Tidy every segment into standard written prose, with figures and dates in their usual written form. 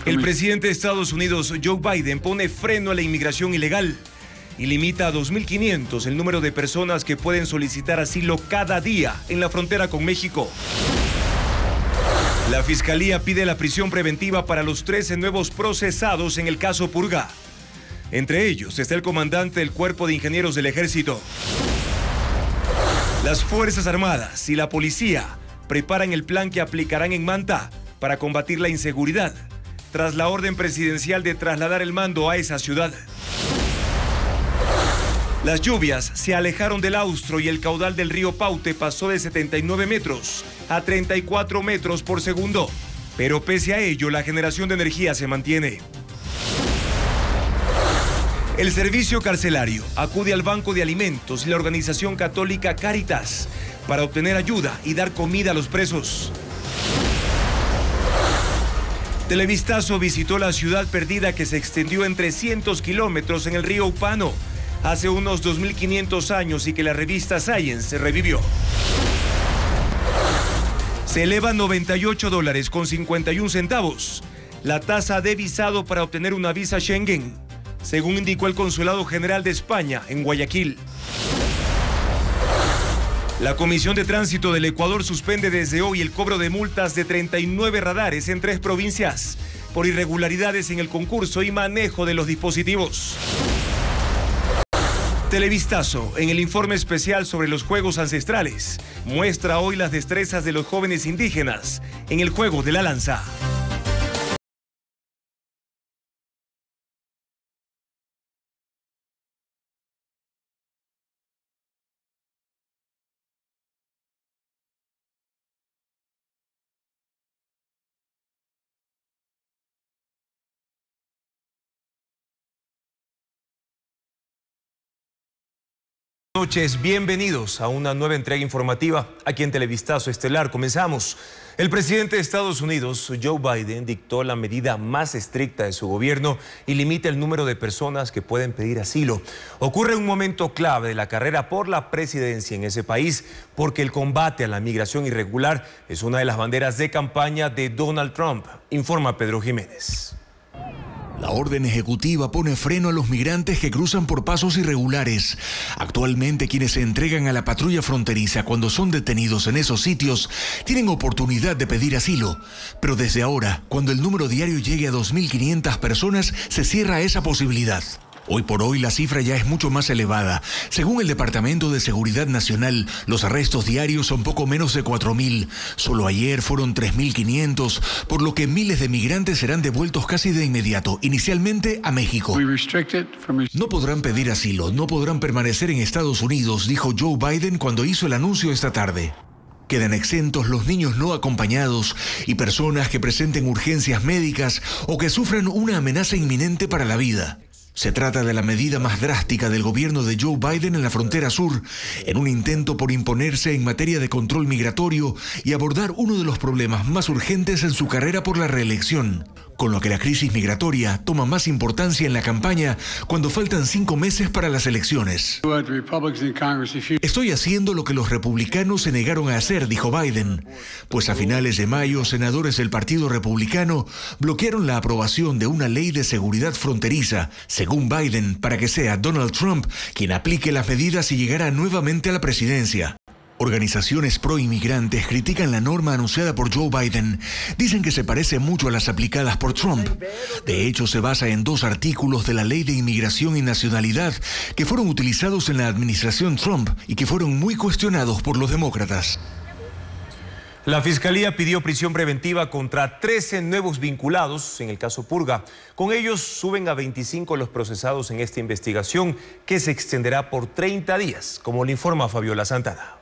El presidente de Estados Unidos, Joe Biden, pone freno a la inmigración ilegal y limita a 2.500 el número de personas que pueden solicitar asilo cada día en la frontera con México. La Fiscalía pide la prisión preventiva para los 13 nuevos procesados en el caso Purga. Entre ellos está el comandante del Cuerpo de Ingenieros del Ejército. Las Fuerzas Armadas y la Policía preparan el plan que aplicarán en Manta para combatir la inseguridad, tras la orden presidencial de trasladar el mando a esa ciudad. Las lluvias se alejaron del Austro y el caudal del río Paute pasó de 79 metros a 34 metros por segundo. Pero pese a ello, la generación de energía se mantiene. El servicio carcelario acude al Banco de Alimentos y la organización católica Cáritas para obtener ayuda y dar comida a los presos. Televistazo visitó la ciudad perdida que se extendió en 300 kilómetros en el río Upano hace unos 2.500 años y que la revista Science revivió. Se eleva $98.51 la tasa de visado para obtener una visa Schengen, según indicó el Consulado General de España en Guayaquil. La Comisión de Tránsito del Ecuador suspende desde hoy el cobro de multas de 39 radares en 3 provincias por irregularidades en el concurso y manejo de los dispositivos. Televistazo, en el informe especial sobre los juegos ancestrales, muestra hoy las destrezas de los jóvenes indígenas en el juego de la lanza. Buenas noches, bienvenidos a una nueva entrega informativa aquí en Televistazo Estelar. Comenzamos. El presidente de Estados Unidos, Joe Biden, dictó la medida más estricta de su gobierno y limita el número de personas que pueden pedir asilo. Ocurre un momento clave de la carrera por la presidencia en ese país porque el combate a la migración irregular es una de las banderas de campaña de Donald Trump, informa Pedro Jiménez. La orden ejecutiva pone freno a los migrantes que cruzan por pasos irregulares. Actualmente, quienes se entregan a la patrulla fronteriza cuando son detenidos en esos sitios tienen oportunidad de pedir asilo. Pero desde ahora, cuando el número diario llegue a 2.500 personas, se cierra esa posibilidad. Hoy por hoy la cifra ya es mucho más elevada. Según el Departamento de Seguridad Nacional, los arrestos diarios son poco menos de 4.000. Solo ayer fueron 3.500, por lo que miles de migrantes serán devueltos casi de inmediato, inicialmente a México. No podrán pedir asilo, no podrán permanecer en Estados Unidos, dijo Joe Biden cuando hizo el anuncio esta tarde. Quedan exentos los niños no acompañados y personas que presenten urgencias médicas o que sufran una amenaza inminente para la vida. Se trata de la medida más drástica del gobierno de Joe Biden en la frontera sur, en un intento por imponerse en materia de control migratorio y abordar uno de los problemas más urgentes en su carrera por la reelección, con lo que la crisis migratoria toma más importancia en la campaña cuando faltan 5 meses para las elecciones. Estoy haciendo lo que los republicanos se negaron a hacer, dijo Biden, pues a finales de mayo, senadores del Partido Republicano bloquearon la aprobación de una ley de seguridad fronteriza, según Biden, para que sea Donald Trump quien aplique las medidas y llegara nuevamente a la presidencia. Organizaciones pro-inmigrantes critican la norma anunciada por Joe Biden. Dicen que se parece mucho a las aplicadas por Trump. De hecho, se basa en 2 artículos de la Ley de Inmigración y Nacionalidad que fueron utilizados en la administración Trump y que fueron muy cuestionados por los demócratas. La Fiscalía pidió prisión preventiva contra 13 nuevos vinculados en el caso Purga. Con ellos suben a 25 los procesados en esta investigación que se extenderá por 30 días, como le informa Fabiola Santana.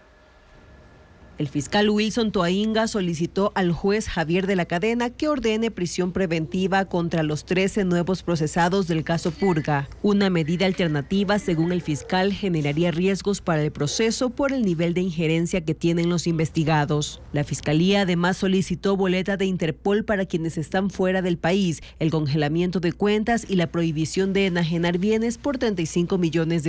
El fiscal Wilson Toainga solicitó al juez Javier de la Cadena que ordene prisión preventiva contra los 13 nuevos procesados del caso Purga. Una medida alternativa, según el fiscal, generaría riesgos para el proceso por el nivel de injerencia que tienen los investigados. La fiscalía además solicitó boleta de Interpol para quienes están fuera del país, el congelamiento de cuentas y la prohibición de enajenar bienes por $35 millones.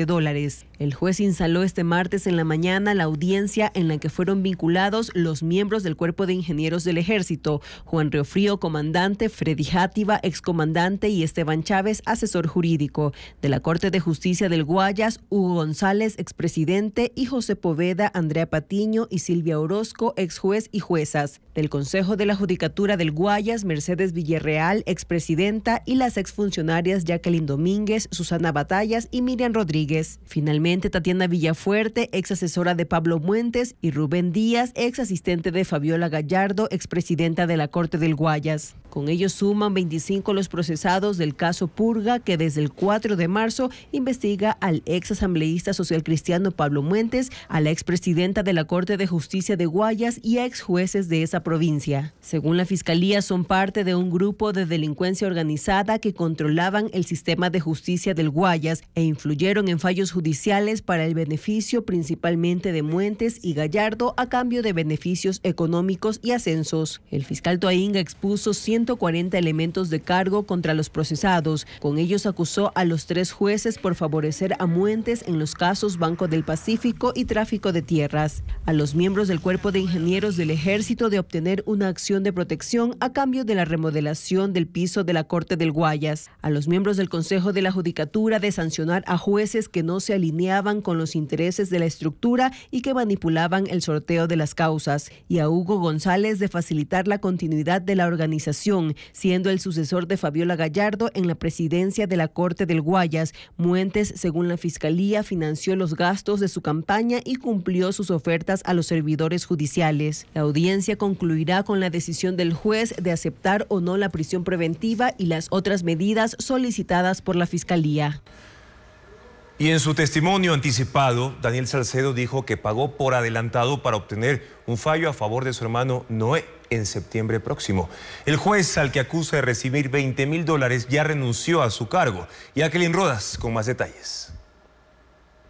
El juez instaló este martes en la mañana la audiencia en la que fueron vinculados vinculados los miembros del Cuerpo de Ingenieros del Ejército, Juan Riofrío, comandante, Freddy Játiva, excomandante, y Esteban Chávez, asesor jurídico. De la Corte de Justicia del Guayas, Hugo González, expresidente, y José Poveda, Andrea Patiño y Silvia Orozco, exjuez y juezas. Del Consejo de la Judicatura del Guayas, Mercedes Villarreal, expresidenta, y las exfuncionarias Jacqueline Domínguez, Susana Batallas y Miriam Rodríguez. Finalmente, Tatiana Villafuerte, ex asesora de Pablo Muentes, y Rubén Díaz, ex asistente de Fabiola Gallardo, expresidenta de la Corte del Guayas. Con ellos suman 25 los procesados del caso Purga, que desde el 4 de marzo investiga al ex asambleísta social cristiano Pablo Muentes, a la expresidenta de la Corte de Justicia de Guayas y a ex jueces de esa provincia. Según la Fiscalía, son parte de un grupo de delincuencia organizada que controlaban el sistema de justicia del Guayas e influyeron en fallos judiciales para el beneficio principalmente de Muentes y Gallardo a cambio de beneficios económicos y ascensos. El fiscal Toainga expuso 140 elementos de cargo contra los procesados. Con ellos acusó a los 3 jueces por favorecer a Muentes en los casos Banco del Pacífico y tráfico de tierras. A los miembros del Cuerpo de Ingenieros del Ejército de obtener una acción de protección a cambio de la remodelación del piso de la Corte del Guayas. A los miembros del Consejo de la Judicatura de sancionar a jueces que no se alineaban con los intereses de la estructura y que manipulaban el sorteo de las causas. Y a Hugo González de facilitar la continuidad de la organización, siendo el sucesor de Fabiola Gallardo en la presidencia de la Corte del Guayas. Muentes, según la Fiscalía, financió los gastos de su campaña y cumplió sus ofertas a los servidores judiciales. La audiencia concluirá con la decisión del juez de aceptar o no la prisión preventiva y las otras medidas solicitadas por la Fiscalía. Y en su testimonio anticipado, Daniel Salcedo dijo que pagó por adelantado para obtener un fallo a favor de su hermano Noé en septiembre próximo. El juez, al que acusa de recibir $20,000, ya renunció a su cargo. Y Jacqueline Rodas con más detalles.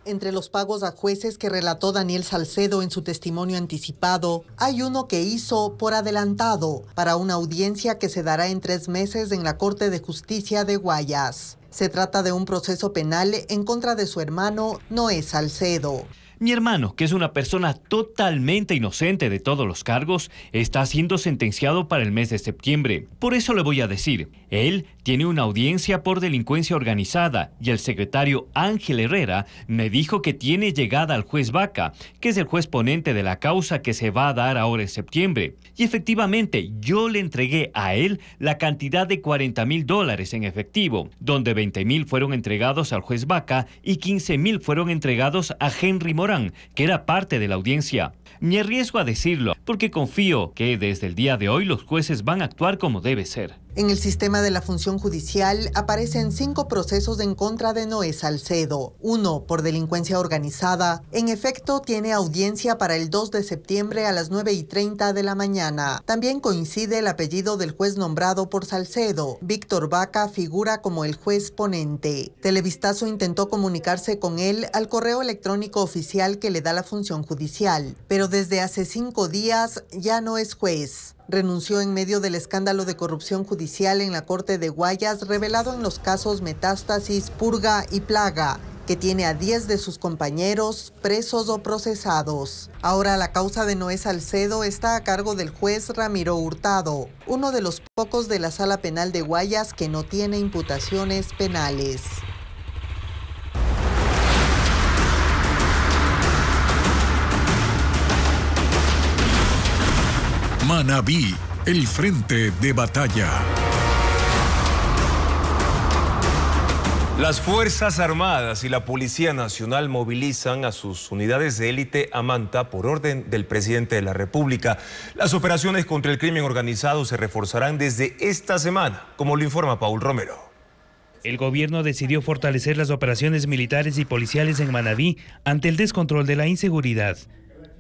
Entre los pagos a jueces que relató Daniel Salcedo en su testimonio anticipado, hay uno que hizo por adelantado para una audiencia que se dará en 3 meses en la Corte de Justicia de Guayas. Se trata de un proceso penal en contra de su hermano Noé Salcedo. Mi hermano, que es una persona totalmente inocente de todos los cargos, está siendo sentenciado para el mes de septiembre. Por eso le voy a decir, él tiene una audiencia por delincuencia organizada y el secretario Ángel Herrera me dijo que tiene llegada al juez Vaca, que es el juez ponente de la causa que se va a dar ahora en septiembre. Y efectivamente, yo le entregué a él la cantidad de $40,000 en efectivo, donde 20,000 fueron entregados al juez Vaca y 15,000 fueron entregados a Henry Morán, que era parte de la audiencia. Me arriesgo a decirlo porque confío que desde el día de hoy los jueces van a actuar como debe ser. En el sistema de la función judicial aparecen 5 procesos en contra de Noé Salcedo. 1 por delincuencia organizada. En efecto, tiene audiencia para el 2 de septiembre a las 9:30 de la mañana. También coincide el apellido del juez nombrado por Salcedo. Víctor Vaca figura como el juez ponente. Televistazo intentó comunicarse con él al correo electrónico oficial que le da la función judicial, pero desde hace 5 días ya no es juez. Renunció en medio del escándalo de corrupción judicial en la Corte de Guayas revelado en los casos Metástasis, Purga y Plaga, que tiene a 10 de sus compañeros presos o procesados. Ahora la causa de Noé Salcedo está a cargo del juez Ramiro Hurtado, uno de los pocos de la Sala Penal de Guayas que no tiene imputaciones penales. Manabí, el frente de batalla. Las Fuerzas Armadas y la Policía Nacional movilizan a sus unidades de élite a Manta por orden del presidente de la República. Las operaciones contra el crimen organizado se reforzarán desde esta semana, como lo informa Paul Romero. El gobierno decidió fortalecer las operaciones militares y policiales en Manabí ante el descontrol de la inseguridad.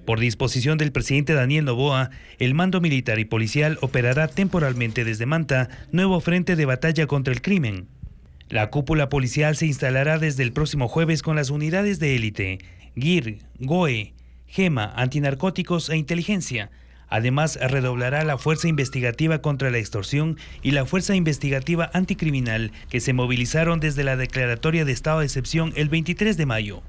Por disposición del presidente Daniel Noboa, el mando militar y policial operará temporalmente desde Manta, nuevo frente de batalla contra el crimen. La cúpula policial se instalará desde el próximo jueves con las unidades de élite, GIR, GOE, GEMA, antinarcóticos e inteligencia. Además, redoblará la fuerza investigativa contra la extorsión y la fuerza investigativa anticriminal que se movilizaron desde la declaratoria de estado de excepción el 23 de mayo.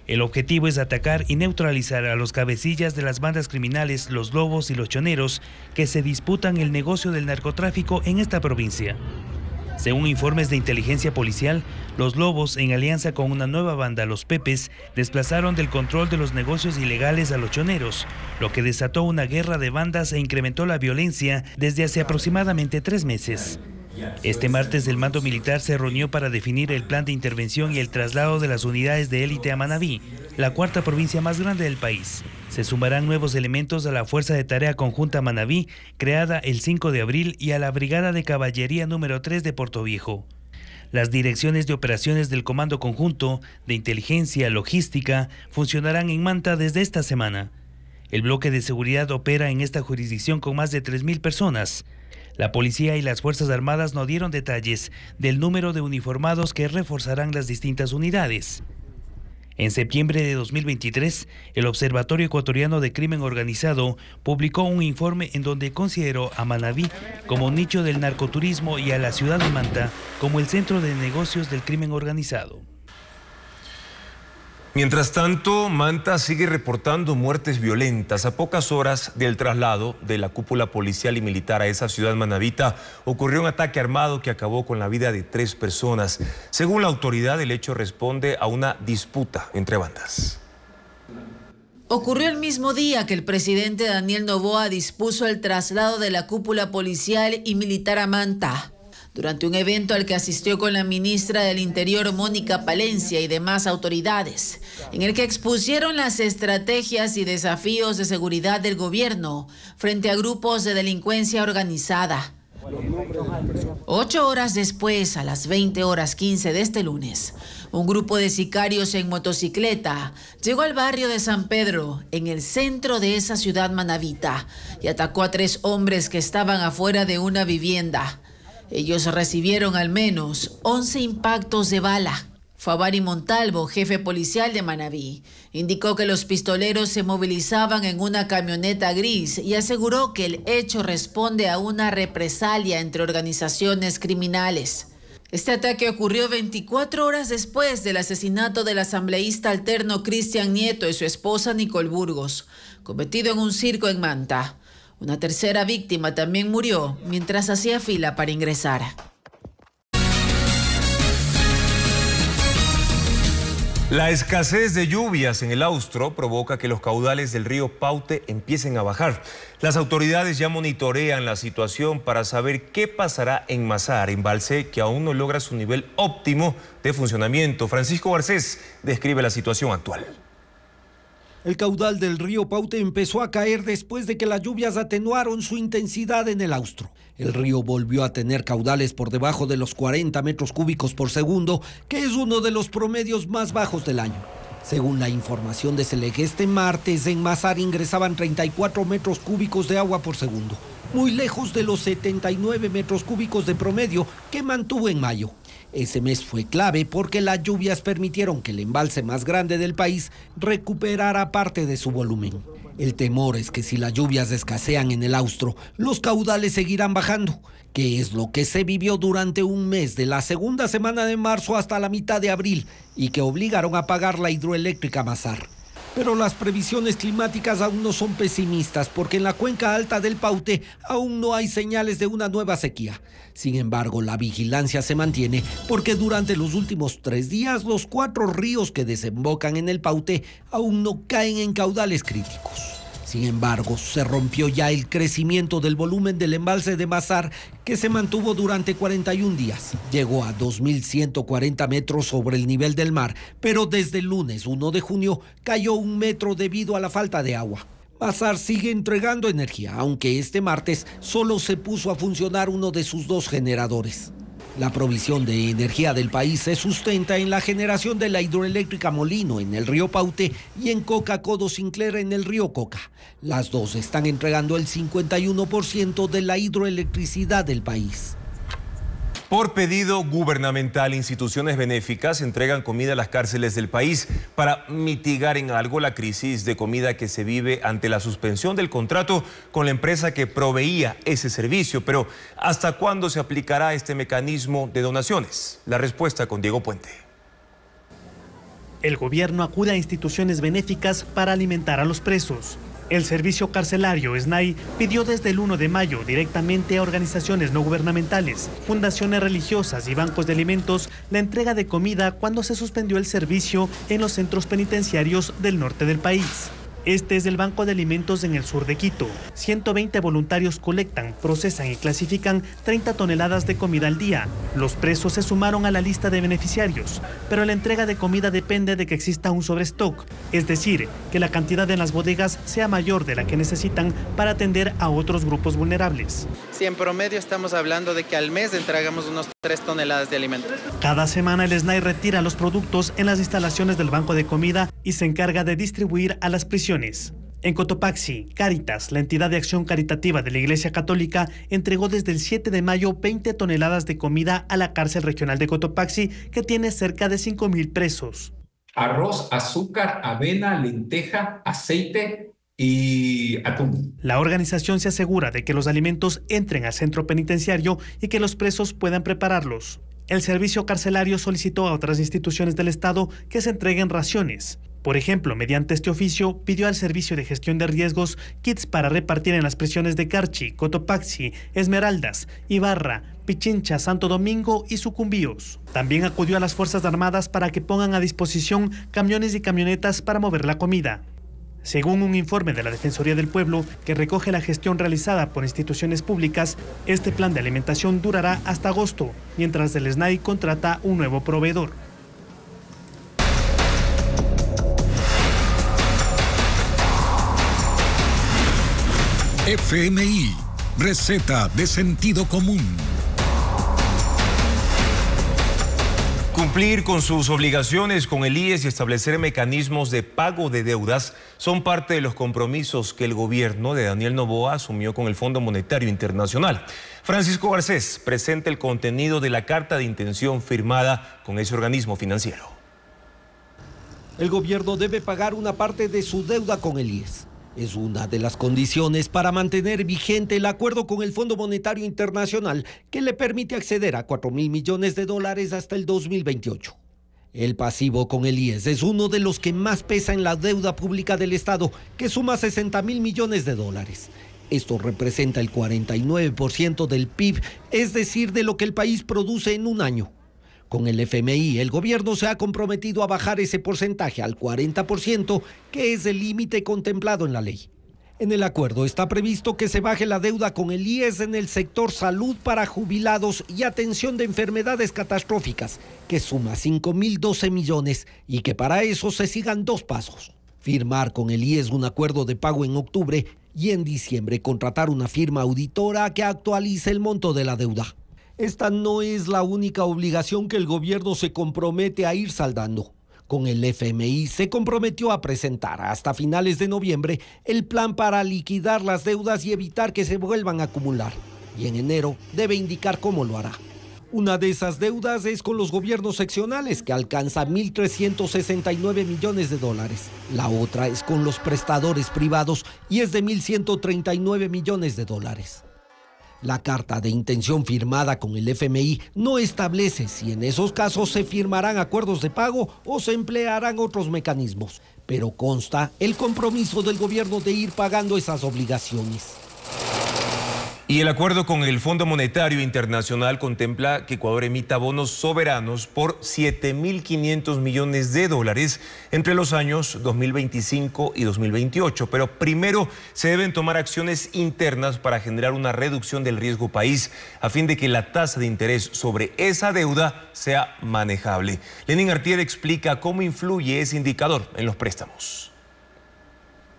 El objetivo es atacar y neutralizar a los cabecillas de las bandas criminales, los lobos y los choneros, que se disputan el negocio del narcotráfico en esta provincia. Según informes de inteligencia policial, los lobos, en alianza con una nueva banda, los Pepes, desplazaron del control de los negocios ilegales a los choneros, lo que desató una guerra de bandas e incrementó la violencia desde hace aproximadamente 3 meses. Este martes el mando militar se reunió para definir el plan de intervención y el traslado de las unidades de élite a Manabí, la 4ª provincia más grande del país. Se sumarán nuevos elementos a la Fuerza de Tarea Conjunta Manabí, creada el 5 de abril, y a la Brigada de Caballería número 3 de Portoviejo. Las direcciones de operaciones del Comando Conjunto, de Inteligencia, Logística, funcionarán en Manta desde esta semana. El bloque de seguridad opera en esta jurisdicción con más de 3.000 personas. La policía y las Fuerzas Armadas no dieron detalles del número de uniformados que reforzarán las distintas unidades. En septiembre de 2023, el Observatorio Ecuatoriano de Crimen Organizado publicó un informe en donde consideró a Manabí como nicho del narcoturismo y a la ciudad de Manta como el centro de negocios del crimen organizado. Mientras tanto, Manta sigue reportando muertes violentas. A pocas horas del traslado de la cúpula policial y militar a esa ciudad manabita, ocurrió un ataque armado que acabó con la vida de 3 personas. Según la autoridad, el hecho responde a una disputa entre bandas. Ocurrió el mismo día que el presidente Daniel Noboa dispuso el traslado de la cúpula policial y militar a Manta. Durante un evento al que asistió con la ministra del Interior, Mónica Palencia, y demás autoridades, en el que expusieron las estrategias y desafíos de seguridad del gobierno frente a grupos de delincuencia organizada. 8 horas después, a las 20:15 de este lunes, un grupo de sicarios en motocicleta llegó al barrio de San Pedro, en el centro de esa ciudad manabita, y atacó a 3 hombres que estaban afuera de una vivienda. Ellos recibieron al menos 11 impactos de bala. Fabari Montalvo, jefe policial de Manabí, indicó que los pistoleros se movilizaban en una camioneta gris y aseguró que el hecho responde a una represalia entre organizaciones criminales. Este ataque ocurrió 24 horas después del asesinato del asambleísta alterno Cristian Nieto y su esposa Nicole Burgos, cometido en un circo en Manta. Una tercera víctima también murió mientras hacía fila para ingresar. La escasez de lluvias en el Austro provoca que los caudales del río Paute empiecen a bajar. Las autoridades ya monitorean la situación para saber qué pasará en Mazar, embalse que aún no logra su nivel óptimo de funcionamiento. Francisco Garcés describe la situación actual. El caudal del río Paute empezó a caer después de que las lluvias atenuaron su intensidad en el Austro. El río volvió a tener caudales por debajo de los 40 metros cúbicos por segundo, que es uno de los promedios más bajos del año. Según la información de Selec, este martes en Mazar ingresaban 34 metros cúbicos de agua por segundo, muy lejos de los 79 metros cúbicos de promedio que mantuvo en mayo. Ese mes fue clave porque las lluvias permitieron que el embalse más grande del país recuperara parte de su volumen. El temor es que si las lluvias escasean en el Austro, los caudales seguirán bajando, que es lo que se vivió durante un mes de la segunda semana de marzo hasta la mitad de abril y que obligaron a pagar la hidroeléctrica Mazar. Pero las previsiones climáticas aún no son pesimistas porque en la cuenca alta del Paute aún no hay señales de una nueva sequía. Sin embargo, la vigilancia se mantiene porque durante los últimos 3 días los 4 ríos que desembocan en el Paute aún no caen en caudales críticos. Sin embargo, se rompió ya el crecimiento del volumen del embalse de Mazar, que se mantuvo durante 41 días. Llegó a 2.140 metros sobre el nivel del mar, pero desde el lunes 1 de junio cayó 1 metro debido a la falta de agua. Mazar sigue entregando energía, aunque este martes solo se puso a funcionar uno de sus 2 generadores. La provisión de energía del país se sustenta en la generación de la hidroeléctrica Molino en el río Paute y en Coca Codo Sinclair en el río Coca. Las 2 están entregando el 51% de la hidroelectricidad del país. Por pedido gubernamental, instituciones benéficas entregan comida a las cárceles del país para mitigar en algo la crisis de comida que se vive ante la suspensión del contrato con la empresa que proveía ese servicio. Pero, ¿hasta cuándo se aplicará este mecanismo de donaciones? La respuesta con Diego Puente. El gobierno acude a instituciones benéficas para alimentar a los presos. El servicio carcelario SNAI pidió desde el 1 de mayo directamente a organizaciones no gubernamentales, fundaciones religiosas y bancos de alimentos la entrega de comida cuando se suspendió el servicio en los centros penitenciarios del norte del país. Este es el Banco de Alimentos en el sur de Quito. 120 voluntarios colectan, procesan y clasifican 30 toneladas de comida al día. Los presos se sumaron a la lista de beneficiarios, pero la entrega de comida depende de que exista un sobrestock, es decir, que la cantidad en las bodegas sea mayor de la que necesitan para atender a otros grupos vulnerables. Sí, en promedio estamos hablando de que al mes entregamos unos 3 toneladas de alimentos. Cada semana el SNAI retira los productos en las instalaciones del Banco de Comida y se encarga de distribuir a las prisiones. En Cotopaxi, Cáritas, la entidad de acción caritativa de la Iglesia Católica, entregó desde el 7 de mayo 20 toneladas de comida a la cárcel regional de Cotopaxi, que tiene cerca de 5,000 presos. Arroz, azúcar, avena, lenteja, aceite y atún. La organización se asegura de que los alimentos entren al centro penitenciario y que los presos puedan prepararlos. El servicio carcelario solicitó a otras instituciones del Estado que se entreguen raciones. Por ejemplo, mediante este oficio, pidió al Servicio de Gestión de Riesgos kits para repartir en las prisiones de Carchi, Cotopaxi, Esmeraldas, Ibarra, Pichincha, Santo Domingo y Sucumbíos. También acudió a las Fuerzas Armadas para que pongan a disposición camiones y camionetas para mover la comida. Según un informe de la Defensoría del Pueblo que recoge la gestión realizada por instituciones públicas, este plan de alimentación durará hasta agosto, mientras el SNAI contrata un nuevo proveedor. FMI, receta de sentido común. Cumplir con sus obligaciones con el IES y establecer mecanismos de pago de deudas son parte de los compromisos que el gobierno de Daniel Noboa asumió con el Fondo Monetario Internacional. Francisco Garcés presenta el contenido de la carta de intención firmada con ese organismo financiero. El gobierno debe pagar una parte de su deuda con el IES. Es una de las condiciones para mantener vigente el acuerdo con el Fondo Monetario Internacional que le permite acceder a $4,000 millones hasta el 2028. El pasivo con el IES es uno de los que más pesa en la deuda pública del Estado, que suma $60,000 millones. Esto representa el 49% del PIB, es decir, de lo que el país produce en un año. Con el FMI, el gobierno se ha comprometido a bajar ese porcentaje al 40%, que es el límite contemplado en la ley. En el acuerdo está previsto que se baje la deuda con el IES en el sector salud para jubilados y atención de enfermedades catastróficas, que suma 5.012 millones, y que para eso se sigan 2 pasos. Firmar con el IES un acuerdo de pago en octubre y en diciembre contratar una firma auditora que actualice el monto de la deuda. Esta no es la única obligación que el gobierno se compromete a ir saldando. Con el FMI se comprometió a presentar hasta finales de noviembre el plan para liquidar las deudas y evitar que se vuelvan a acumular. Y en enero debe indicar cómo lo hará. Una de esas deudas es con los gobiernos seccionales, que alcanza $1.369 millones. La otra es con los prestadores privados y es de $1.139 millones. La carta de intención firmada con el FMI no establece si en esos casos se firmarán acuerdos de pago o se emplearán otros mecanismos, pero consta el compromiso del gobierno de ir pagando esas obligaciones. Y el acuerdo con el Fondo Monetario Internacional contempla que Ecuador emita bonos soberanos por $7.500 millones entre los años 2025 y 2028. Pero primero se deben tomar acciones internas para generar una reducción del riesgo país a fin de que la tasa de interés sobre esa deuda sea manejable. Lenin Artier explica cómo influye ese indicador en los préstamos.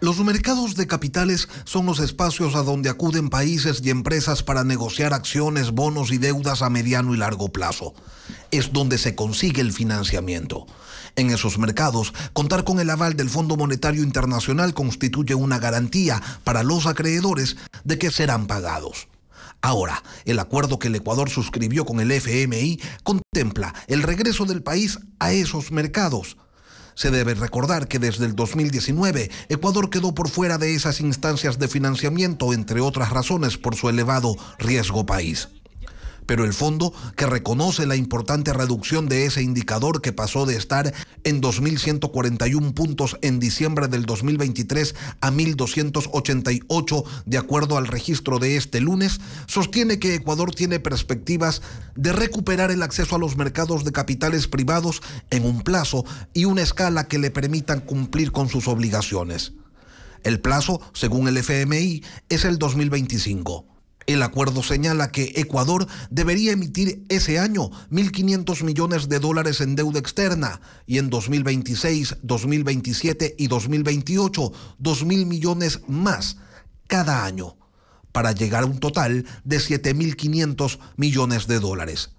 Los mercados de capitales son los espacios a donde acuden países y empresas para negociar acciones, bonos y deudas a mediano y largo plazo. Es donde se consigue el financiamiento. En esos mercados, contar con el aval del Fondo Monetario Internacional constituye una garantía para los acreedores de que serán pagados. Ahora, el acuerdo que el Ecuador suscribió con el FMI contempla el regreso del país a esos mercados. Se debe recordar que desde el 2019, Ecuador quedó por fuera de esas instancias de financiamiento, entre otras razones por su elevado riesgo país. Pero el fondo, que reconoce la importante reducción de ese indicador que pasó de estar en 2.141 puntos en diciembre del 2023 a 1.288 de acuerdo al registro de este lunes, sostiene que Ecuador tiene perspectivas de recuperar el acceso a los mercados de capitales privados en un plazo y una escala que le permitan cumplir con sus obligaciones. El plazo, según el FMI, es el 2025. El acuerdo señala que Ecuador debería emitir ese año 1.500 millones de dólares en deuda externa y en 2026, 2027 y 2028 2.000 millones más cada año para llegar a un total de 7.500 millones de dólares.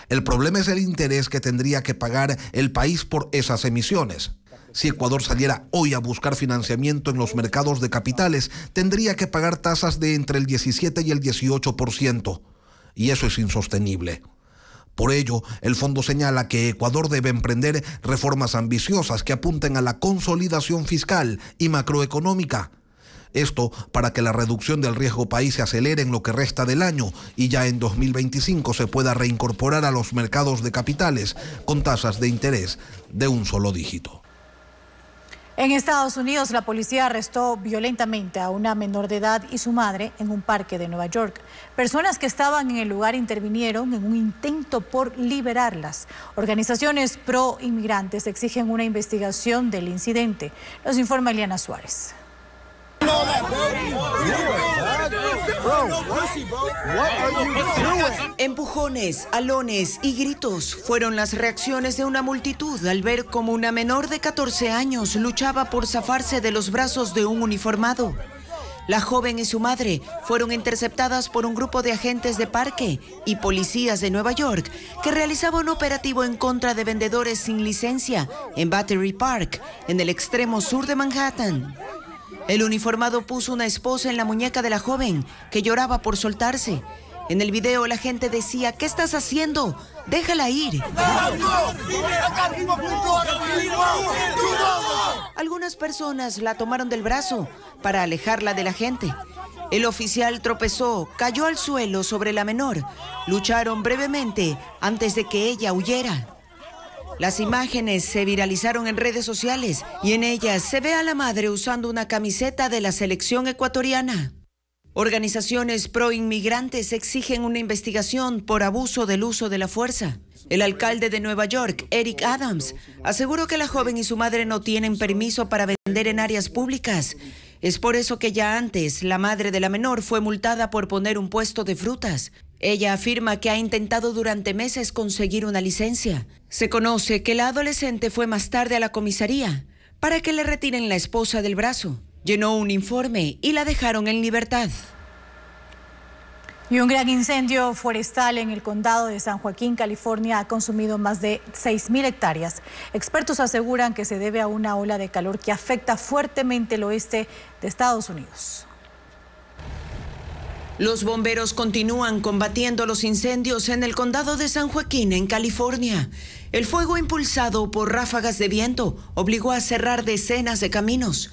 El problema es el interés que tendría que pagar el país por esas emisiones. Si Ecuador saliera hoy a buscar financiamiento en los mercados de capitales, tendría que pagar tasas de entre el 17 y el 18%, y eso es insostenible. Por ello, el fondo señala que Ecuador debe emprender reformas ambiciosas que apunten a la consolidación fiscal y macroeconómica. Esto para que la reducción del riesgo país se acelere en lo que resta del año y ya en 2025 se pueda reincorporar a los mercados de capitales con tasas de interés de un solo dígito. En Estados Unidos, la policía arrestó violentamente a una menor de edad y su madre en un parque de Nueva York. Personas que estaban en el lugar intervinieron en un intento por liberarlas. Organizaciones pro inmigrantes exigen una investigación del incidente. Nos informa Eliana Suárez. Empujones, alones y gritos fueron las reacciones de una multitud al ver cómo una menor de 14 años luchaba por zafarse de los brazos de un uniformado. La joven y su madre fueron interceptadas por un grupo de agentes de parque y policías de Nueva York que realizaba un operativo en contra de vendedores sin licencia en Battery Park, en el extremo sur de Manhattan. El uniformado puso una esposa en la muñeca de la joven, que lloraba por soltarse. En el video la gente decía: ¿qué estás haciendo? ¡Déjala ir! Algunas personas la tomaron del brazo para alejarla de la gente. El oficial tropezó, cayó al suelo sobre la menor. Lucharon brevemente antes de que ella huyera. Las imágenes se viralizaron en redes sociales y en ellas se ve a la madre usando una camiseta de la selección ecuatoriana. Organizaciones pro inmigrantes exigen una investigación por abuso del uso de la fuerza. El alcalde de Nueva York, Eric Adams, aseguró que la joven y su madre no tienen permiso para vender en áreas públicas. Es por eso que ya antes la madre de la menor fue multada por poner un puesto de frutas. Ella afirma que ha intentado durante meses conseguir una licencia. Se conoce que la adolescente fue más tarde a la comisaría para que le retiren la esposa del brazo. Llenó un informe y la dejaron en libertad. Y un gran incendio forestal en el condado de San Joaquín, California, ha consumido más de 6.000 hectáreas. Expertos aseguran que se debe a una ola de calor que afecta fuertemente el oeste de Estados Unidos. Los bomberos continúan combatiendo los incendios en el condado de San Joaquín, en California. El fuego, impulsado por ráfagas de viento, obligó a cerrar decenas de caminos.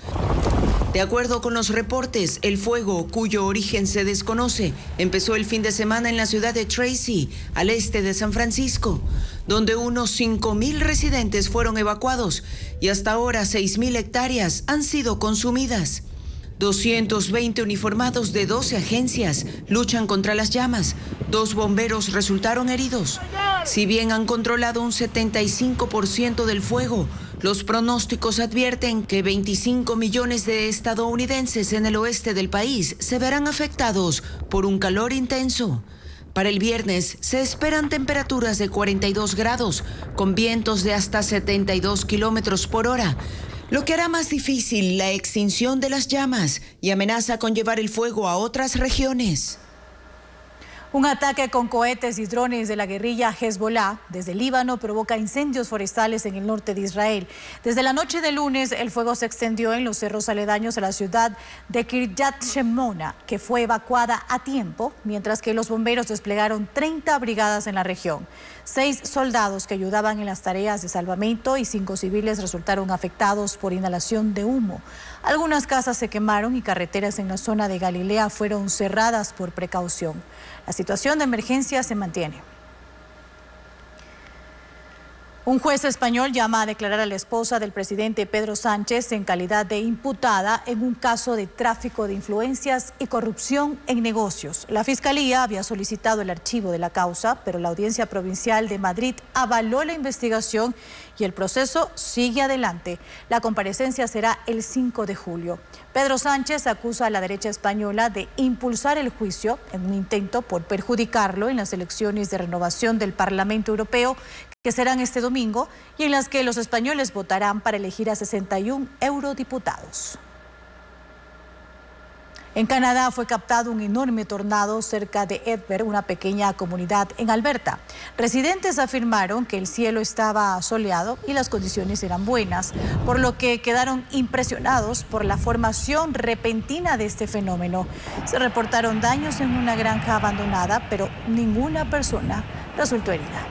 De acuerdo con los reportes, el fuego, cuyo origen se desconoce, empezó el fin de semana en la ciudad de Tracy, al este de San Francisco, donde unos 5.000 residentes fueron evacuados y hasta ahora 6.000 hectáreas han sido consumidas. 220 uniformados de 12 agencias luchan contra las llamas. 2 bomberos resultaron heridos. Si bien han controlado un 75% del fuego, los pronósticos advierten que 25 millones de estadounidenses en el oeste del país se verán afectados por un calor intenso. Para el viernes se esperan temperaturas de 42 grados, con vientos de hasta 72 kilómetros por hora, lo que hará más difícil la extinción de las llamas y amenaza con llevar el fuego a otras regiones. Un ataque con cohetes y drones de la guerrilla Hezbollah desde Líbano provoca incendios forestales en el norte de Israel. Desde la noche de lunes, el fuego se extendió en los cerros aledaños a la ciudad de Kiryat Shemona, que fue evacuada a tiempo, mientras que los bomberos desplegaron 30 brigadas en la región. 6 soldados que ayudaban en las tareas de salvamento y 5 civiles resultaron afectados por inhalación de humo. Algunas casas se quemaron y carreteras en la zona de Galilea fueron cerradas por precaución. La situación situación de emergencia se mantiene. Un juez español llama a declarar a la esposa del presidente Pedro Sánchez en calidad de imputada en un caso de tráfico de influencias y corrupción en negocios. La Fiscalía había solicitado el archivo de la causa, pero la Audiencia Provincial de Madrid avaló la investigación y el proceso sigue adelante. La comparecencia será el 5 de julio. Pedro Sánchez acusa a la derecha española de impulsar el juicio en un intento por perjudicarlo en las elecciones de renovación del Parlamento Europeo, que serán este domingo y en las que los españoles votarán para elegir a 61 eurodiputados. En Canadá fue captado un enorme tornado cerca de Edberg, una pequeña comunidad en Alberta. Residentes afirmaron que el cielo estaba soleado y las condiciones eran buenas, por lo que quedaron impresionados por la formación repentina de este fenómeno. Se reportaron daños en una granja abandonada, pero ninguna persona resultó herida.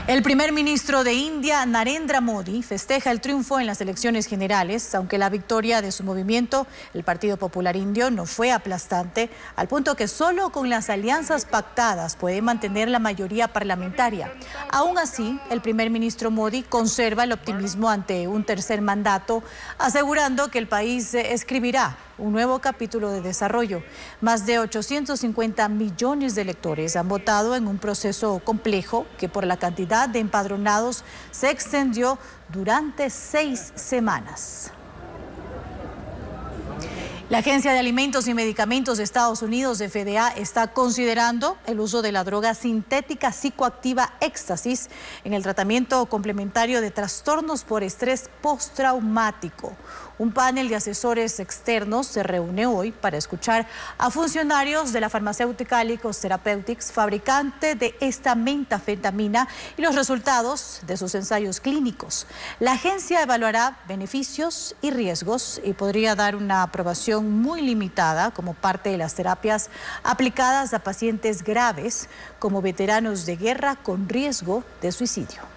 El primer ministro de India, Narendra Modi, festeja el triunfo en las elecciones generales, aunque la victoria de su movimiento, el Partido Popular Indio, no fue aplastante, al punto que solo con las alianzas pactadas puede mantener la mayoría parlamentaria. Aún así, el primer ministro Modi conserva el optimismo ante un tercer mandato, asegurando que el país escribirá un nuevo capítulo de desarrollo. Más de 850 millones de electores han votado en un proceso complejo que por la cantidad de empadronados se extendió durante 6 semanas. La Agencia de Alimentos y Medicamentos de Estados Unidos, FDA, está considerando el uso de la droga sintética psicoactiva éxtasis en el tratamiento complementario de trastornos por estrés postraumático. Un panel de asesores externos se reúne hoy para escuchar a funcionarios de la farmacéutica Lykos Therapeutics, fabricante de esta metanfetamina, y los resultados de sus ensayos clínicos. La agencia evaluará beneficios y riesgos y podría dar una aprobación muy limitada como parte de las terapias aplicadas a pacientes graves como veteranos de guerra con riesgo de suicidio.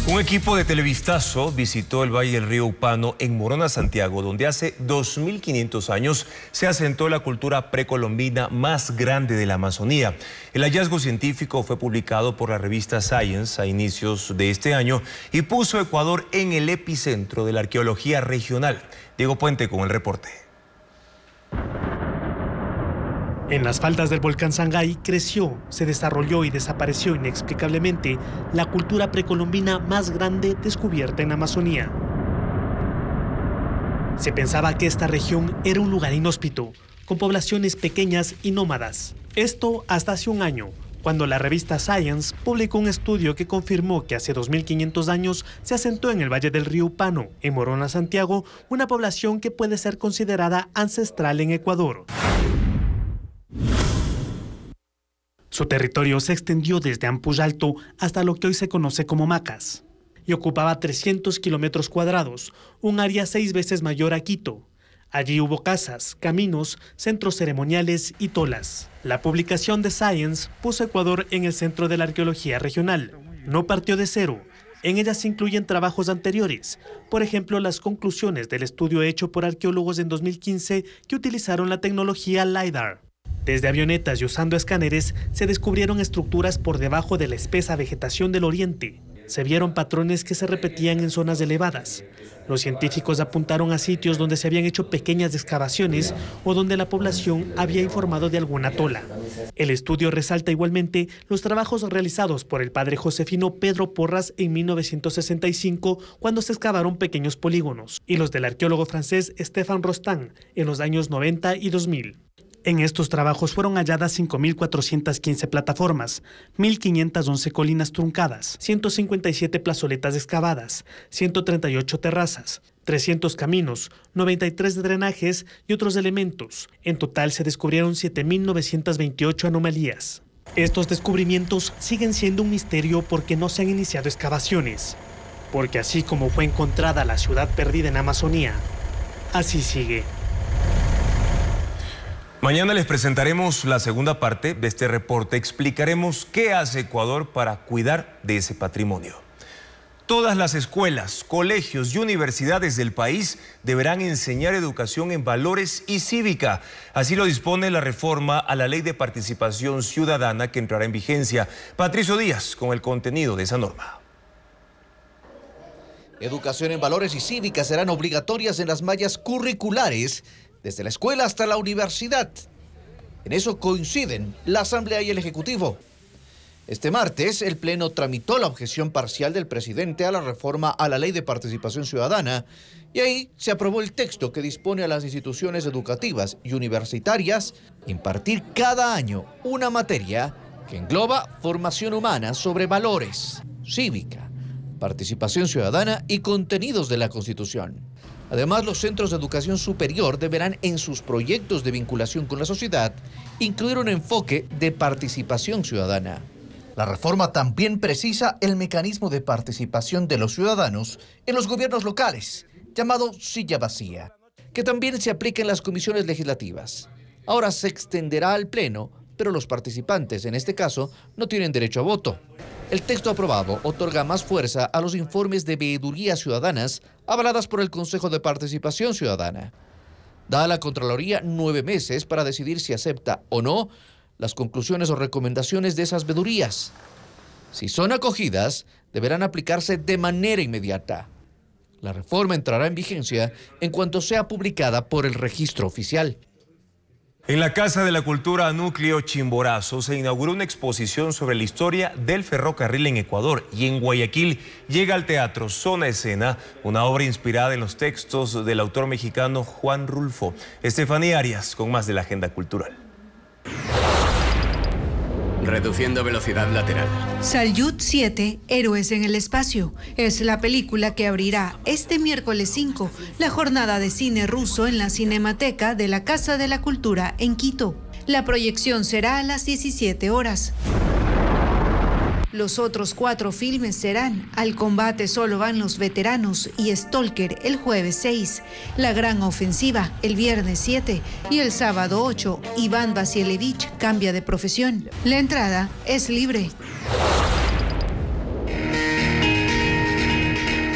Un equipo de Televistazo visitó el Valle del Río Upano en Morona, Santiago, donde hace 2.500 años se asentó la cultura precolombina más grande de la Amazonía. El hallazgo científico fue publicado por la revista Science a inicios de este año y puso a Ecuador en el epicentro de la arqueología regional. Diego Puente con el reporte. En las faldas del volcán Sangay creció, se desarrolló y desapareció inexplicablemente la cultura precolombina más grande descubierta en Amazonía. Se pensaba que esta región era un lugar inhóspito, con poblaciones pequeñas y nómadas. Esto hasta hace un año, cuando la revista Science publicó un estudio que confirmó que hace 2.500 años se asentó en el Valle del Río Upano, en Morona, Santiago, una población que puede ser considerada ancestral en Ecuador. Su territorio se extendió desde Ampuyalto hasta lo que hoy se conoce como Macas y ocupaba 300 kilómetros cuadrados, un área 6 veces mayor a Quito. Allí hubo casas, caminos, centros ceremoniales y tolas. La publicación de Science puso a Ecuador en el centro de la arqueología regional. No partió de cero. En ella se incluyen trabajos anteriores, por ejemplo, las conclusiones del estudio hecho por arqueólogos en 2015 que utilizaron la tecnología LiDAR. Desde avionetas y usando escáneres se descubrieron estructuras por debajo de la espesa vegetación del oriente. Se vieron patrones que se repetían en zonas elevadas. Los científicos apuntaron a sitios donde se habían hecho pequeñas excavaciones o donde la población había informado de alguna tola. El estudio resalta igualmente los trabajos realizados por el padre josefino Pedro Porras en 1965, cuando se excavaron pequeños polígonos, y los del arqueólogo francés Stéphane Rostand en los años 90 y 2000. En estos trabajos fueron halladas 5.415 plataformas, 1.511 colinas truncadas, 157 plazoletas excavadas, 138 terrazas, 300 caminos, 93 drenajes y otros elementos. En total se descubrieron 7.928 anomalías. Estos descubrimientos siguen siendo un misterio porque no se han iniciado excavaciones. Porque así como fue encontrada la ciudad perdida en Amazonía, así sigue. Mañana les presentaremos la segunda parte de este reporte. Explicaremos qué hace Ecuador para cuidar de ese patrimonio. Todas las escuelas, colegios y universidades del país deberán enseñar educación en valores y cívica. Así lo dispone la reforma a la Ley de Participación Ciudadana que entrará en vigencia. Patricio Díaz con el contenido de esa norma. Educación en valores y cívica serán obligatorias en las mallas curriculares, desde la escuela hasta la universidad. En eso coinciden la Asamblea y el Ejecutivo. Este martes, el Pleno tramitó la objeción parcial del presidente a la reforma a la Ley de Participación Ciudadana y ahí se aprobó el texto que dispone a las instituciones educativas y universitarias impartir cada año una materia que engloba formación humana sobre valores, cívica, participación ciudadana y contenidos de la Constitución. Además, los centros de educación superior deberán en sus proyectos de vinculación con la sociedad incluir un enfoque de participación ciudadana. La reforma también precisa el mecanismo de participación de los ciudadanos en los gobiernos locales, llamado silla vacía, que también se aplica en las comisiones legislativas. Ahora se extenderá al Pleno, pero los participantes, en este caso, no tienen derecho a voto. El texto aprobado otorga más fuerza a los informes de veedurías ciudadanas avaladas por el Consejo de Participación Ciudadana. Da a la Contraloría 9 meses para decidir si acepta o no las conclusiones o recomendaciones de esas veedurías. Si son acogidas, deberán aplicarse de manera inmediata. La reforma entrará en vigencia en cuanto sea publicada por el registro oficial. En la Casa de la Cultura Núcleo Chimborazo se inauguró una exposición sobre la historia del ferrocarril en Ecuador, y en Guayaquil llega al Teatro Zona Escena una obra inspirada en los textos del autor mexicano Juan Rulfo. Estefanía Arias con más de la agenda cultural. Reduciendo velocidad lateral. Salyut 7, Héroes en el Espacio. Es la película que abrirá este miércoles 5 la jornada de cine ruso en la Cinemateca de la Casa de la Cultura en Quito. La proyección será a las 17 horas. Los otros 4 filmes serán Al combate solo van los veteranos y Stalker el jueves 6, La gran ofensiva el viernes 7 y el sábado 8, Iván Vasilyevich cambia de profesión. La entrada es libre.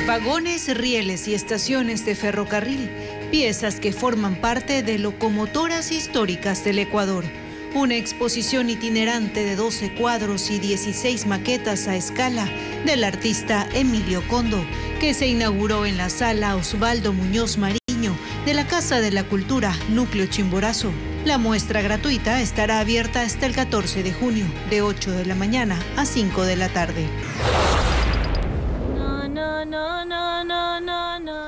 Vagones, rieles y estaciones de ferrocarril, piezas que forman parte de locomotoras históricas del Ecuador. Una exposición itinerante de 12 cuadros y 16 maquetas a escala del artista Emilio Condo, que se inauguró en la sala Osvaldo Muñoz Mariño de la Casa de la Cultura Núcleo Chimborazo. La muestra gratuita estará abierta hasta el 14 de junio, de 8 de la mañana a 5 de la tarde.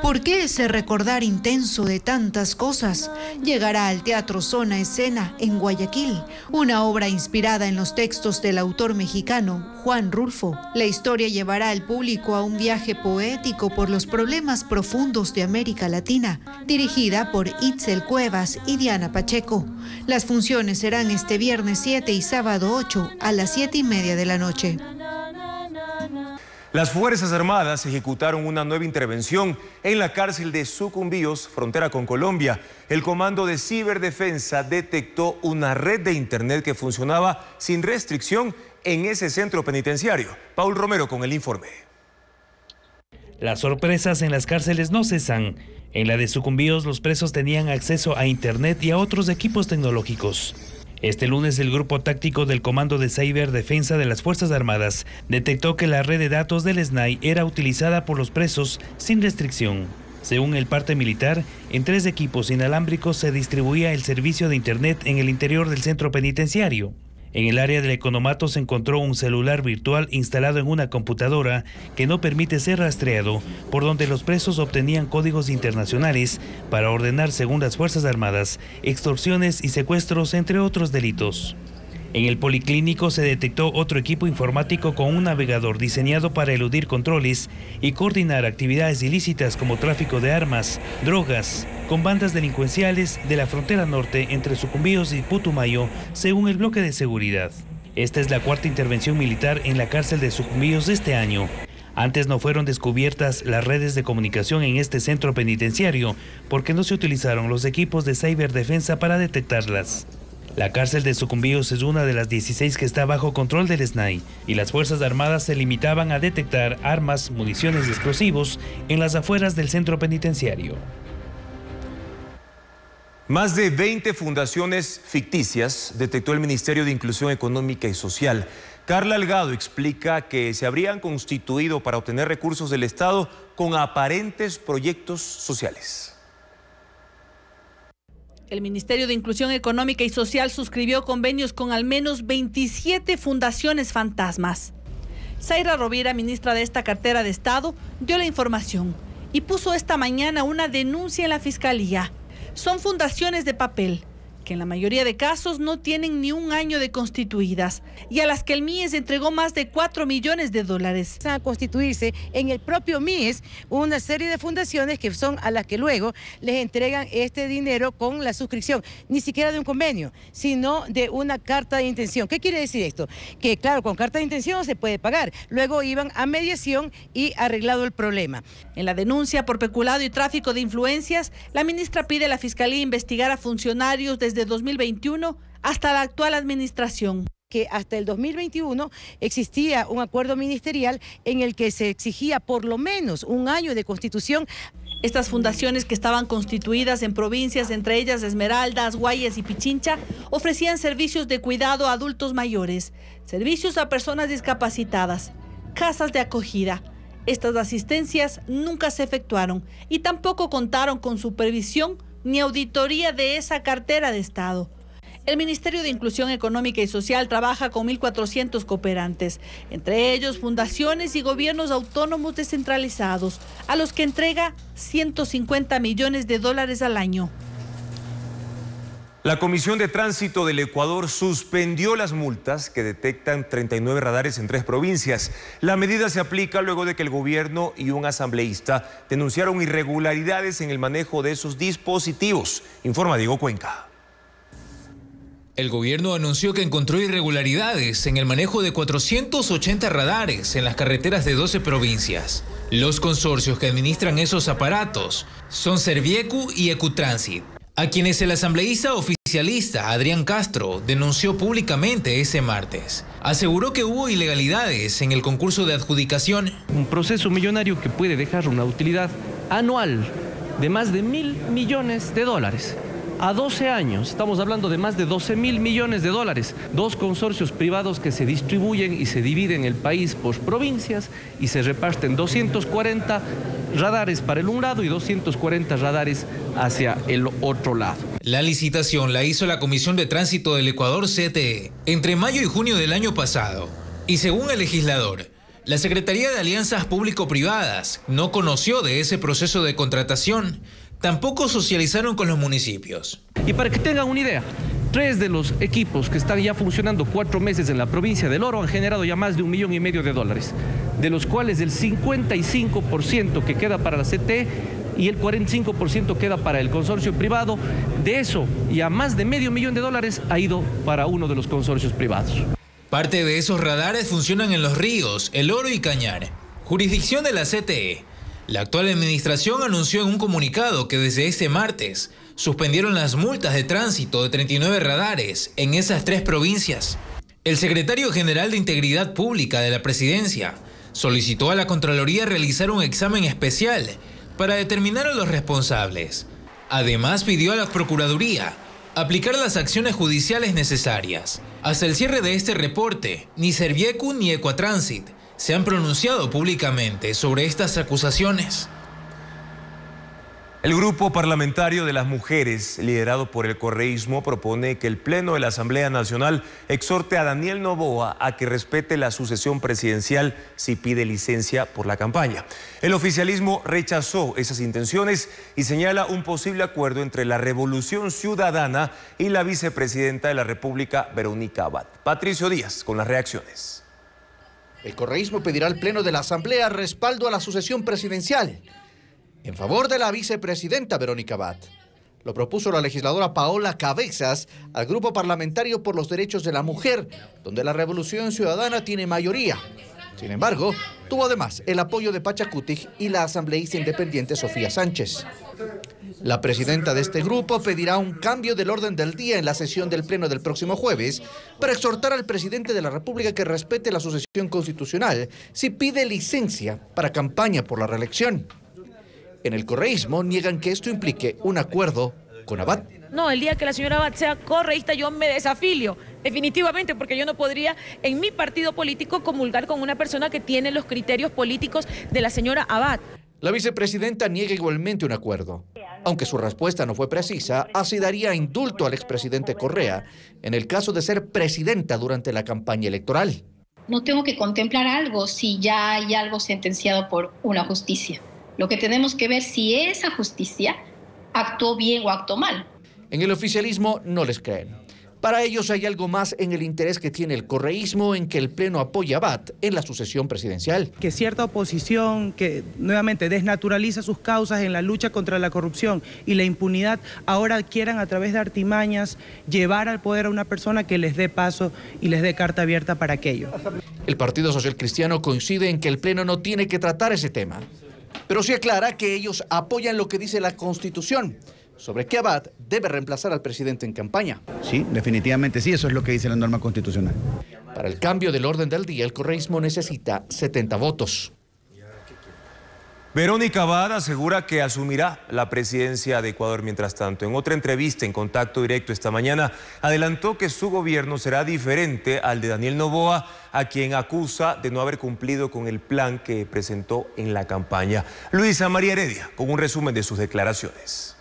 ¿Por qué ese recordar intenso de tantas cosas? Llegará al Teatro Zona Escena en Guayaquil, una obra inspirada en los textos del autor mexicano Juan Rulfo. La historia llevará al público a un viaje poético por los problemas profundos de América Latina, dirigida por Itzel Cuevas y Diana Pacheco. Las funciones serán este viernes 7 y sábado 8 a las 7:30 de la noche. Las Fuerzas Armadas ejecutaron una nueva intervención en la cárcel de Sucumbíos, frontera con Colombia. El Comando de Ciberdefensa detectó una red de internet que funcionaba sin restricción en ese centro penitenciario. Paul Romero con el informe. Las sorpresas en las cárceles no cesan. En la de Sucumbíos, los presos tenían acceso a internet y a otros equipos tecnológicos. Este lunes, el Grupo Táctico del Comando de Ciberdefensa de las Fuerzas Armadas detectó que la red de datos del SNAI era utilizada por los presos sin restricción. Según el parte militar, en 3 equipos inalámbricos se distribuía el servicio de internet en el interior del centro penitenciario. En el área del economato se encontró un celular virtual instalado en una computadora que no permite ser rastreado, por donde los presos obtenían códigos internacionales para ordenar, según las Fuerzas Armadas, extorsiones y secuestros, entre otros delitos. En el policlínico se detectó otro equipo informático con un navegador diseñado para eludir controles y coordinar actividades ilícitas como tráfico de armas, drogas, con bandas delincuenciales de la frontera norte entre Sucumbíos y Putumayo, según el bloque de seguridad. Esta es la 4ª intervención militar en la cárcel de Sucumbíos este año. Antes no fueron descubiertas las redes de comunicación en este centro penitenciario porque no se utilizaron los equipos de ciberdefensa para detectarlas. La cárcel de Sucumbíos es una de las 16 que está bajo control del SNAI y las Fuerzas Armadas se limitaban a detectar armas, municiones y explosivos en las afueras del centro penitenciario. Más de 20 fundaciones ficticias detectó el Ministerio de Inclusión Económica y Social. Carla Algado explica que se habrían constituido para obtener recursos del Estado con aparentes proyectos sociales. El Ministerio de Inclusión Económica y Social suscribió convenios con al menos 27 fundaciones fantasmas. Zaira Rovira, ministra de esta cartera de Estado, dio la información y puso esta mañana una denuncia en la Fiscalía. Son fundaciones de papel, que en la mayoría de casos no tienen ni un año de constituidas y a las que el MIES entregó más de 4 millones de dólares. A constituirse en el propio MIES una serie de fundaciones que son a las que luego les entregan este dinero con la suscripción, ni siquiera de un convenio, sino de una carta de intención. ¿Qué quiere decir esto? Que claro, con carta de intención se puede pagar, luego iban a mediación y arreglado el problema. En la denuncia por peculado y tráfico de influencias, la ministra pide a la Fiscalía investigar a funcionarios desde 2021 hasta la actual administración. Que hasta el 2021 existía un acuerdo ministerial en el que se exigía por lo menos un año de constitución. Estas fundaciones, que estaban constituidas en provincias, entre ellas Esmeraldas, Guayas y Pichincha, ofrecían servicios de cuidado a adultos mayores, servicios a personas discapacitadas, casas de acogida. Estas asistencias nunca se efectuaron y tampoco contaron con supervisión ni auditoría de esa cartera de Estado. El Ministerio de Inclusión Económica y Social trabaja con 1.400 cooperantes, entre ellos fundaciones y gobiernos autónomos descentralizados, a los que entrega 150 millones de dólares al año. La Comisión de Tránsito del Ecuador suspendió las multas que detectan 39 radares en 3 provincias. La medida se aplica luego de que el gobierno y un asambleísta denunciaron irregularidades en el manejo de esos dispositivos. Informa Diego Cuenca. El gobierno anunció que encontró irregularidades en el manejo de 480 radares en las carreteras de 12 provincias. Los consorcios que administran esos aparatos son Serviecu y Ecutransit, a quienes el asambleísta oficialista Adrián Castro denunció públicamente ese martes. Aseguró que hubo ilegalidades en el concurso de adjudicación. Un proceso millonario que puede dejar una utilidad anual de más de $1.000 millones. A 12 años, estamos hablando de más de 12.000 millones de dólares. 2 consorcios privados que se distribuyen y se dividen el país por provincias y se reparten 240 radares para el un lado y 240 radares hacia el otro lado. La licitación la hizo la Comisión de Tránsito del Ecuador, CTE, entre mayo y junio del año pasado. Y según el legislador, la Secretaría de Alianzas Público-Privadas no conoció de ese proceso de contratación. Tampoco socializaron con los municipios. Y para que tengan una idea, 3 de los equipos que están ya funcionando 4 meses en la provincia del Oro han generado ya más de $1,5 millones, de los cuales el 55% que queda para la CTE y el 45% queda para el consorcio privado. De eso, ya más de $500 millones ha ido para uno de los consorcios privados. Parte de esos radares funcionan en Los Ríos, El Oro y Cañar, jurisdicción de la CTE. La actual administración anunció en un comunicado que desde este martes suspendieron las multas de tránsito de 39 radares en esas 3 provincias. El secretario general de Integridad Pública de la Presidencia solicitó a la Contraloría realizar un examen especial para determinar a los responsables. Además, pidió a la Procuraduría aplicar las acciones judiciales necesarias. Hasta el cierre de este reporte, ni Serviecu ni Ecutransit se han pronunciado públicamente sobre estas acusaciones. El Grupo Parlamentario de las Mujeres, liderado por el correísmo, propone que el Pleno de la Asamblea Nacional exhorte a Daniel Noboa a que respete la sucesión presidencial si pide licencia por la campaña. El oficialismo rechazó esas intenciones y señala un posible acuerdo entre la Revolución Ciudadana y la vicepresidenta de la República, Verónica Abad. Patricio Díaz con las reacciones. El correísmo pedirá al Pleno de la Asamblea respaldo a la sucesión presidencial en favor de la vicepresidenta Verónica Abad. Lo propuso la legisladora Paola Cabezas al Grupo Parlamentario por los Derechos de la Mujer, donde la Revolución Ciudadana tiene mayoría. Sin embargo, tuvo además el apoyo de Pachacutic y la asambleísta independiente Sofía Sánchez. La presidenta de este grupo pedirá un cambio del orden del día en la sesión del Pleno del próximo jueves para exhortar al presidente de la República que respete la sucesión constitucional si pide licencia para campaña por la reelección. En el correísmo niegan que esto implique un acuerdo con Abad. No, el día que la señora Abad sea correísta yo me desafilio, definitivamente, porque yo no podría en mi partido político comulgar con una persona que tiene los criterios políticos de la señora Abad. La vicepresidenta niega igualmente un acuerdo. Aunque su respuesta no fue precisa, así daría indulto al expresidente Correa en el caso de ser presidenta durante la campaña electoral. No tengo que contemplar algo si ya hay algo sentenciado por una justicia. Lo que tenemos que ver si esa justicia actuó bien o actuó mal. En el oficialismo no les creen. Para ellos hay algo más en el interés que tiene el correísmo en que el Pleno apoye a Abad en la sucesión presidencial. Que cierta oposición que nuevamente desnaturaliza sus causas en la lucha contra la corrupción y la impunidad, ahora quieran a través de artimañas llevar al poder a una persona que les dé paso y les dé carta abierta para aquello. El Partido Social Cristiano coincide en que el Pleno no tiene que tratar ese tema, pero sí aclara que ellos apoyan lo que dice la Constitución sobre que Abad debe reemplazar al presidente en campaña. Sí, definitivamente sí, eso es lo que dice la norma constitucional. Para el cambio del orden del día, el correísmo necesita 70 votos. Verónica Abad asegura que asumirá la presidencia de Ecuador mientras tanto. En otra entrevista en Contacto Directo esta mañana, adelantó que su gobierno será diferente al de Daniel Noboa, a quien acusa de no haber cumplido con el plan que presentó en la campaña. Luisa María Heredia, con un resumen de sus declaraciones.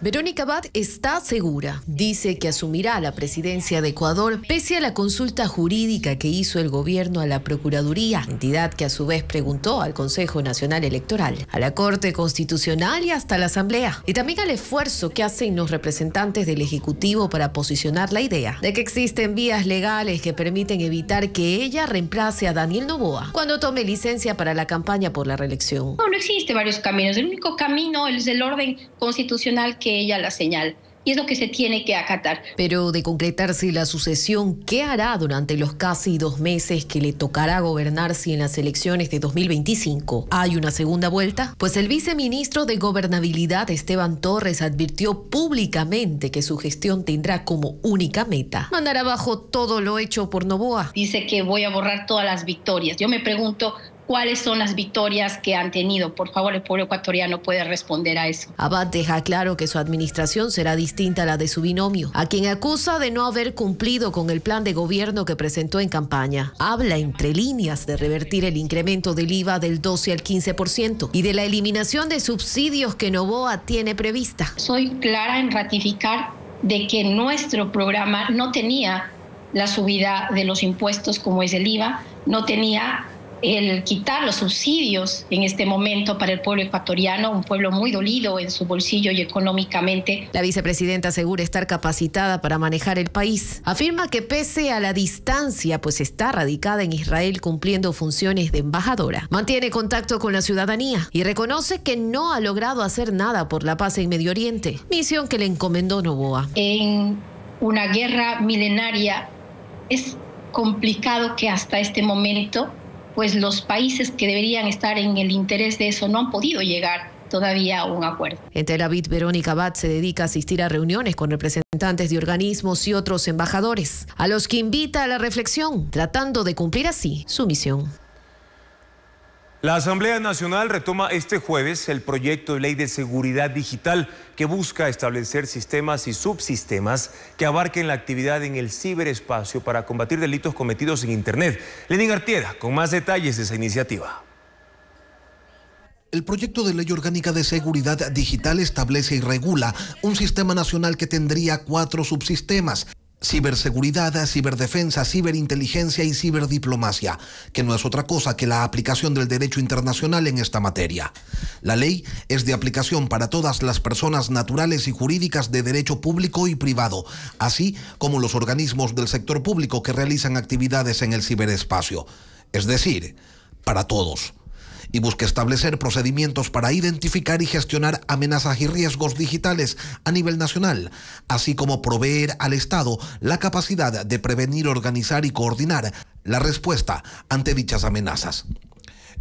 Verónica Abad está segura. Dice que asumirá la presidencia de Ecuador pese a la consulta jurídica que hizo el gobierno a la Procuraduría, entidad que a su vez preguntó al Consejo Nacional Electoral, a la Corte Constitucional y hasta la Asamblea. Y también al esfuerzo que hacen los representantes del Ejecutivo para posicionar la idea de que existen vías legales que permiten evitar que ella reemplace a Daniel Noboa cuando tome licencia para la campaña por la reelección. No existe varios caminos. El único camino es el orden constitucional que ella la señala. Y es lo que se tiene que acatar. Pero de concretarse la sucesión, ¿qué hará durante los casi 2 meses que le tocará gobernar si en las elecciones de 2025 hay una segunda vuelta? Pues el viceministro de Gobernabilidad, Esteban Torres, advirtió públicamente que su gestión tendrá como única meta mandar abajo todo lo hecho por Noboa. Dice que voy a borrar todas las victorias. Yo me pregunto, ¿cuáles son las victorias que han tenido? Por favor, el pueblo ecuatoriano puede responder a eso. Abad deja claro que su administración será distinta a la de su binomio, a quien acusa de no haber cumplido con el plan de gobierno que presentó en campaña. Habla entre líneas de revertir el incremento del IVA del 12 al 15% y de la eliminación de subsidios que Noboa tiene prevista. Soy clara en ratificar de que nuestro programa no tenía la subida de los impuestos como es el IVA, no tenía el quitar los subsidios en este momento para el pueblo ecuatoriano, un pueblo muy dolido en su bolsillo y económicamente. La vicepresidenta asegura estar capacitada para manejar el país. Afirma que pese a la distancia, pues está radicada en Israel cumpliendo funciones de embajadora, mantiene contacto con la ciudadanía y reconoce que no ha logrado hacer nada por la paz en Medio Oriente, misión que le encomendó Noboa. En una guerra milenaria es complicado que hasta este momento pues los países que deberían estar en el interés de eso no han podido llegar todavía a un acuerdo. En Tel Aviv, Verónica Abad se dedica a asistir a reuniones con representantes de organismos y otros embajadores, a los que invita a la reflexión, tratando de cumplir así su misión. La Asamblea Nacional retoma este jueves el proyecto de ley de seguridad digital que busca establecer sistemas y subsistemas que abarquen la actividad en el ciberespacio para combatir delitos cometidos en Internet. Lenín Artieda, con más detalles de esa iniciativa. El proyecto de ley orgánica de seguridad digital establece y regula un sistema nacional que tendría 4 subsistemas: ciberseguridad, ciberdefensa, ciberinteligencia y ciberdiplomacia, que no es otra cosa que la aplicación del derecho internacional en esta materia. La ley es de aplicación para todas las personas naturales y jurídicas de derecho público y privado, así como los organismos del sector público que realizan actividades en el ciberespacio, es decir, para todos. Y busca establecer procedimientos para identificar y gestionar amenazas y riesgos digitales a nivel nacional, así como proveer al Estado la capacidad de prevenir, organizar y coordinar la respuesta ante dichas amenazas.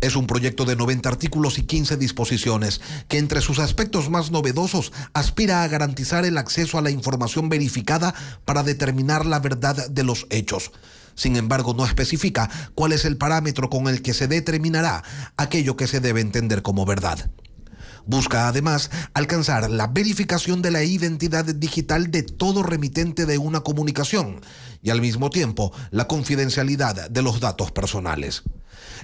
Es un proyecto de 90 artículos y 15 disposiciones que entre sus aspectos más novedosos aspira a garantizar el acceso a la información verificada para determinar la verdad de los hechos. Sin embargo, no especifica cuál es el parámetro con el que se determinará aquello que se debe entender como verdad. Busca además alcanzar la verificación de la identidad digital de todo remitente de una comunicación y al mismo tiempo la confidencialidad de los datos personales.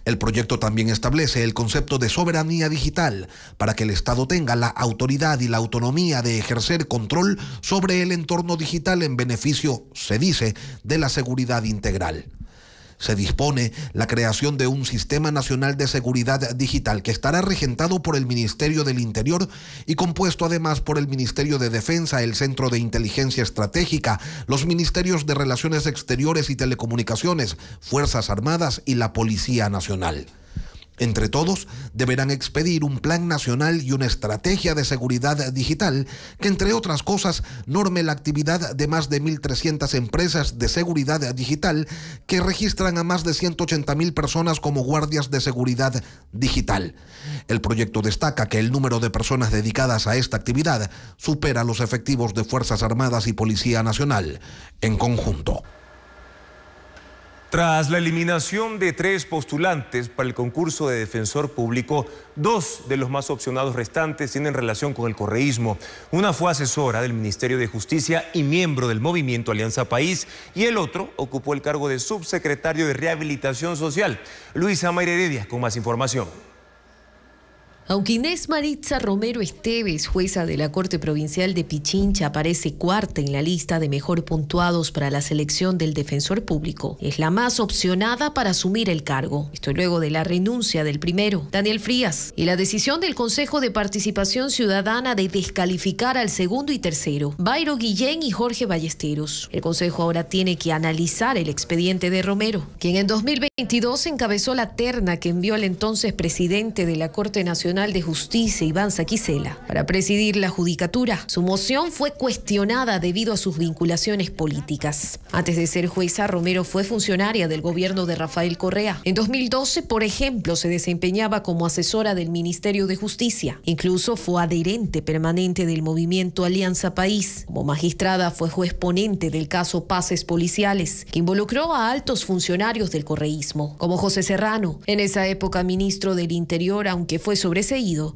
El proyecto también establece el concepto de soberanía digital para que el Estado tenga la autoridad y la autonomía de ejercer control sobre el entorno digital en beneficio, se dice, de la seguridad integral. Se dispone la creación de un Sistema Nacional de Seguridad Digital que estará regentado por el Ministerio del Interior y compuesto además por el Ministerio de Defensa, el Centro de Inteligencia Estratégica, los Ministerios de Relaciones Exteriores y Telecomunicaciones, Fuerzas Armadas y la Policía Nacional. Entre todos, deberán expedir un plan nacional y una estrategia de seguridad digital que, entre otras cosas, norme la actividad de más de 1.300 empresas de seguridad digital que registran a más de 180.000 personas como guardias de seguridad digital. El proyecto destaca que el número de personas dedicadas a esta actividad supera los efectivos de Fuerzas Armadas y Policía Nacional en conjunto. Tras la eliminación de 3 postulantes para el concurso de defensor público, 2 de los más opcionados restantes tienen relación con el correísmo. Una fue asesora del Ministerio de Justicia y miembro del movimiento Alianza País, y el otro ocupó el cargo de subsecretario de Rehabilitación Social. Luisa Mayra Heredia con más información. Aunque Inés Maritza Romero Esteves, jueza de la Corte Provincial de Pichincha, aparece cuarta en la lista de mejor puntuados para la selección del defensor público, es la más opcionada para asumir el cargo. Esto luego de la renuncia del primero, Daniel Frías, y la decisión del Consejo de Participación Ciudadana de descalificar al segundo y tercero, Bayro Guillén y Jorge Ballesteros. El Consejo ahora tiene que analizar el expediente de Romero, quien en 2022 encabezó la terna que envió el entonces presidente de la Corte Nacional de Justicia, Iván Saquicela, para presidir la judicatura. Su moción fue cuestionada debido a sus vinculaciones políticas. Antes de ser jueza, Romero fue funcionaria del gobierno de Rafael Correa. En 2012, por ejemplo, se desempeñaba como asesora del Ministerio de Justicia. Incluso fue adherente permanente del movimiento Alianza País. Como magistrada fue juez ponente del caso Pases Policiales, que involucró a altos funcionarios del correísmo, como José Serrano, en esa época ministro del Interior, aunque fue sobreseído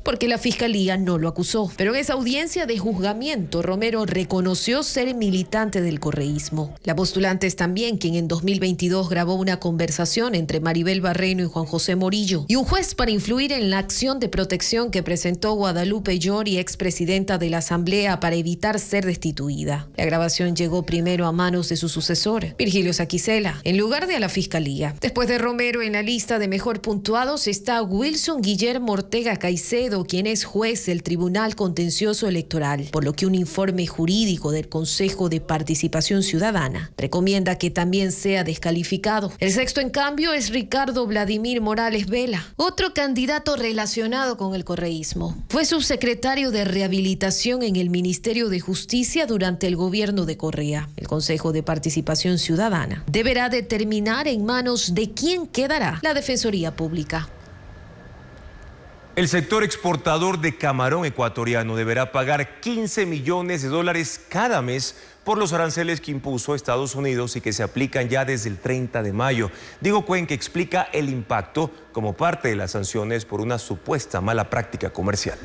porque la Fiscalía no lo acusó. Pero en esa audiencia de juzgamiento, Romero reconoció ser militante del correísmo. La postulante es también quien en 2022 grabó una conversación entre Maribel Barreno y Juan José Morillo, y un juez para influir en la acción de protección que presentó Guadalupe Llori, expresidenta de la Asamblea, para evitar ser destituida. La grabación llegó primero a manos de su sucesor, Virgilio Saquicela, en lugar de a la Fiscalía. Después de Romero, en la lista de mejor puntuados está Wilson Guillermo Ortega Caicedo, quien es juez del Tribunal Contencioso Electoral, por lo que un informe jurídico del Consejo de Participación Ciudadana recomienda que también sea descalificado. El sexto, en cambio, es Ricardo Vladimir Morales Vela, otro candidato relacionado con el correísmo. Fue subsecretario de Rehabilitación en el Ministerio de Justicia durante el gobierno de Correa. El Consejo de Participación Ciudadana deberá determinar en manos de quién quedará la Defensoría Pública. El sector exportador de camarón ecuatoriano deberá pagar $15 millones cada mes por los aranceles que impuso Estados Unidos y que se aplican ya desde el 30 de mayo. Diego Cuenca explica el impacto como parte de las sanciones por una supuesta mala práctica comercial.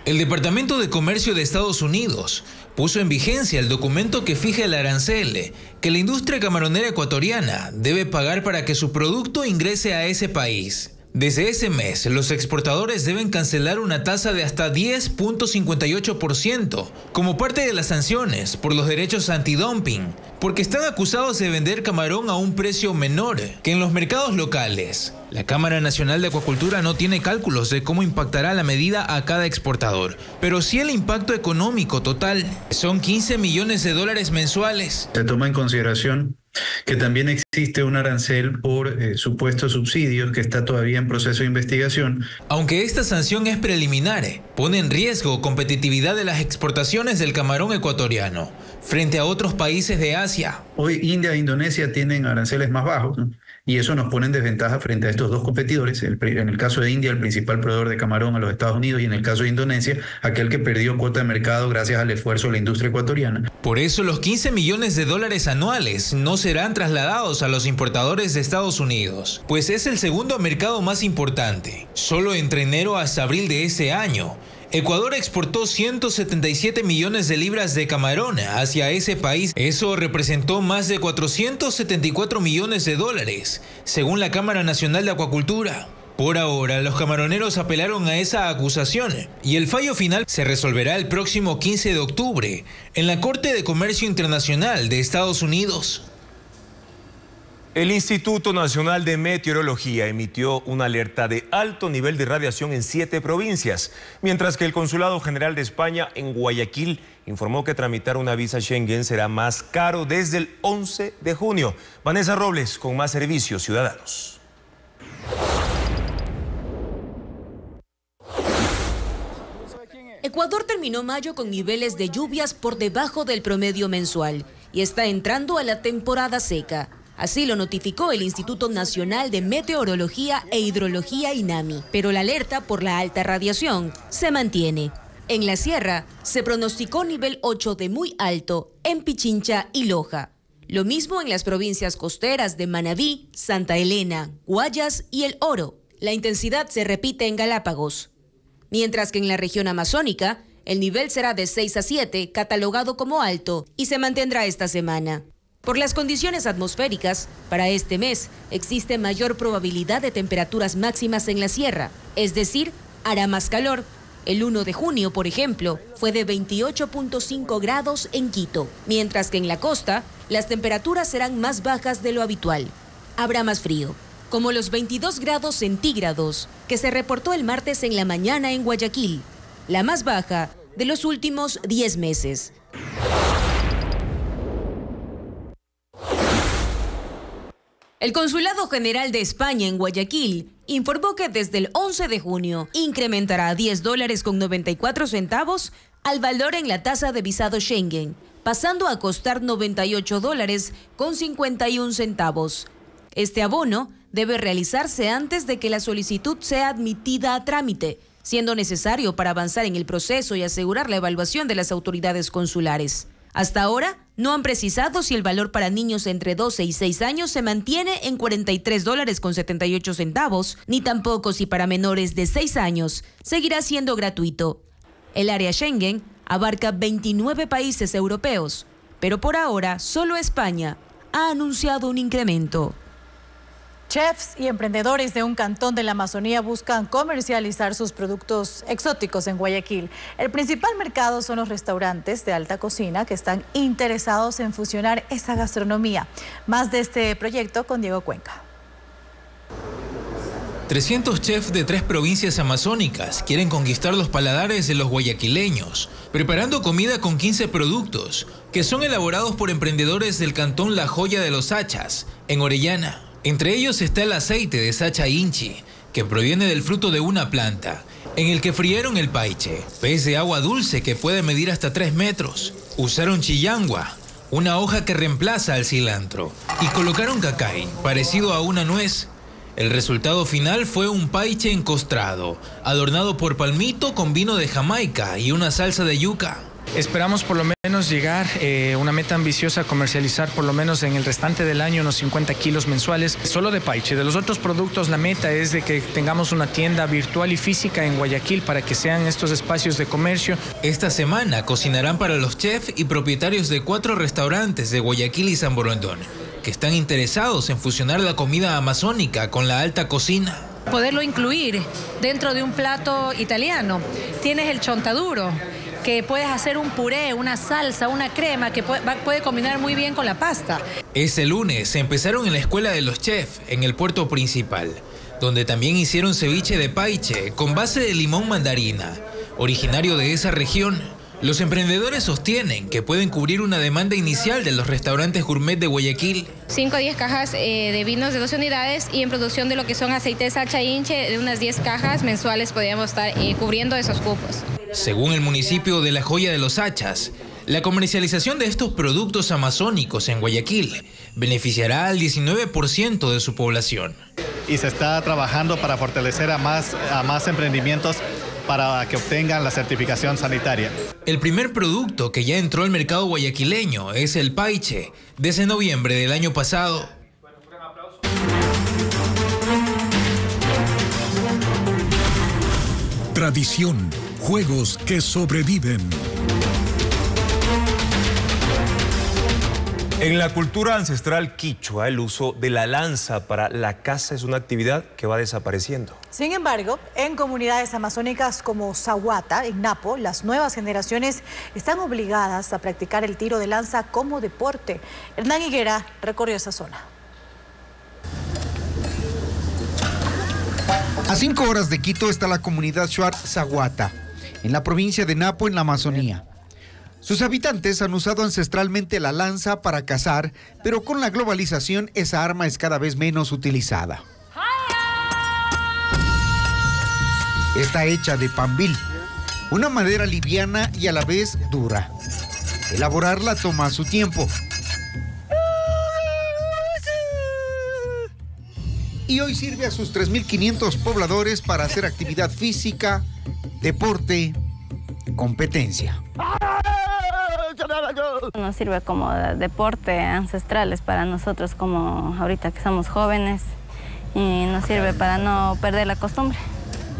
El Departamento de Comercio de Estados Unidos puso en vigencia el documento que fija el arancel que la industria camaronera ecuatoriana debe pagar para que su producto ingrese a ese país. Desde ese mes, los exportadores deben cancelar una tasa de hasta 10.58% como parte de las sanciones por los derechos antidumping, porque están acusados de vender camarón a un precio menor que en los mercados locales. La Cámara Nacional de Acuacultura no tiene cálculos de cómo impactará la medida a cada exportador, pero sí el impacto económico total son $15 millones mensuales. Se toma en consideración que también existe un arancel por supuestos subsidios que está todavía en proceso de investigación. Aunque esta sanción es preliminar, pone en riesgo competitividad de las exportaciones del camarón ecuatoriano frente a otros países de Asia. Hoy India e Indonesia tienen aranceles más bajos, ¿no? Y eso nos pone en desventaja frente a estos dos competidores. En el caso de India, el principal proveedor de camarón a los Estados Unidos, y en el caso de Indonesia, aquel que perdió cuota de mercado gracias al esfuerzo de la industria ecuatoriana. Por eso los 15 millones de dólares anuales no serán trasladados a los importadores de Estados Unidos, pues es el segundo mercado más importante. Solo entre enero hasta abril de ese año, Ecuador exportó 177 millones de libras de camarón hacia ese país. Eso representó más de 474 millones de dólares, según la Cámara Nacional de Acuacultura. Por ahora, los camaroneros apelaron a esa acusación y el fallo final se resolverá el próximo 15 de octubre en la Corte de Comercio Internacional de Estados Unidos. El Instituto Nacional de Meteorología emitió una alerta de alto nivel de radiación en 7 provincias, mientras que el Consulado General de España en Guayaquil informó que tramitar una visa Schengen será más caro desde el 11 de junio. Vanessa Robles con más servicios ciudadanos. Ecuador terminó mayo con niveles de lluvias por debajo del promedio mensual y está entrando a la temporada seca. Así lo notificó el Instituto Nacional de Meteorología e Hidrología INAMI, pero la alerta por la alta radiación se mantiene. En la sierra se pronosticó nivel 8 de muy alto en Pichincha y Loja. Lo mismo en las provincias costeras de Manabí, Santa Elena, Guayas y El Oro. La intensidad se repite en Galápagos. Mientras que en la región amazónica, el nivel será de 6 a 7, catalogado como alto, y se mantendrá esta semana. Por las condiciones atmosféricas, para este mes existe mayor probabilidad de temperaturas máximas en la sierra, es decir, hará más calor. El 1 de junio, por ejemplo, fue de 28.5 grados en Quito, mientras que en la costa las temperaturas serán más bajas de lo habitual. Habrá más frío, como los 22 grados centígrados que se reportó el martes en la mañana en Guayaquil, la más baja de los últimos 10 meses. El Consulado General de España en Guayaquil informó que desde el 11 de junio incrementará a $10.94 al valor en la tasa de visado Schengen, pasando a costar $98.51. Este abono debe realizarse antes de que la solicitud sea admitida a trámite, siendo necesario para avanzar en el proceso y asegurar la evaluación de las autoridades consulares. Hasta ahora, no han precisado si el valor para niños entre 12 y 6 años se mantiene en $43.78, ni tampoco si para menores de 6 años seguirá siendo gratuito. El área Schengen abarca 29 países europeos, pero por ahora solo España ha anunciado un incremento. Chefs y emprendedores de un cantón de la Amazonía buscan comercializar sus productos exóticos en Guayaquil. El principal mercado son los restaurantes de alta cocina que están interesados en fusionar esa gastronomía. Más de este proyecto con Diego Cuenca. 300 chefs de 3 provincias amazónicas quieren conquistar los paladares de los guayaquileños, preparando comida con 15 productos que son elaborados por emprendedores del cantón La Joya de los Sachas, en Orellana. Entre ellos está el aceite de Sacha Inchi, que proviene del fruto de una planta, en el que frieron el paiche, pez de agua dulce que puede medir hasta 3 metros. Usaron chillangua, una hoja que reemplaza al cilantro, y colocaron cacay, parecido a una nuez. El resultado final fue un paiche encostrado, adornado por palmito con vino de Jamaica y una salsa de yuca. Esperamos por lo menos llegar una meta ambiciosa, comercializar por lo menos en el restante del año unos 50 kilos mensuales, solo de paiche. De los otros productos, la meta es de que tengamos una tienda virtual y física en Guayaquil para que sean estos espacios de comercio. Esta semana cocinarán para los chefs y propietarios de 4 restaurantes de Guayaquil y San Borondón, que están interesados en fusionar la comida amazónica con la alta cocina. Poderlo incluir dentro de un plato italiano. Tienes el chontaduro, que puedes hacer un puré, una salsa, una crema que puede combinar muy bien con la pasta. Este lunes empezaron en la Escuela de los Chefs, en el puerto principal, donde también hicieron ceviche de paiche con base de limón mandarina, originario de esa región. Los emprendedores sostienen que pueden cubrir una demanda inicial de los restaurantes gourmet de Guayaquil. 5 a 10 cajas de vinos de 12 unidades y en producción de lo que son aceites Sacha Inche de unas 10 cajas mensuales podríamos estar cubriendo esos cupos. Según el municipio de La Joya de los Hachas, la comercialización de estos productos amazónicos en Guayaquil beneficiará al 19% de su población. Y se está trabajando para fortalecer a más emprendimientos para que obtengan la certificación sanitaria. El primer producto que ya entró al mercado guayaquileño es el paiche, desde noviembre del año pasado. Tradición, juegos que sobreviven. En la cultura ancestral quichua, el uso de la lanza para la caza es una actividad que va desapareciendo. Sin embargo, en comunidades amazónicas como Zahuata, en Napo, las nuevas generaciones están obligadas a practicar el tiro de lanza como deporte. Hernán Higuera recorrió esa zona. A 5 horas de Quito está la comunidad Shuar Zahuata, en la provincia de Napo, en la Amazonía. Sus habitantes han usado ancestralmente la lanza para cazar, pero con la globalización esa arma es cada vez menos utilizada. Está hecha de pambil, una madera liviana y a la vez dura. Elaborarla toma su tiempo. Y hoy sirve a sus 3.500 pobladores para hacer actividad física, deporte, competencia. Nos sirve como deporte ancestrales para nosotros, como ahorita que somos jóvenes, y nos sirve para no perder la costumbre.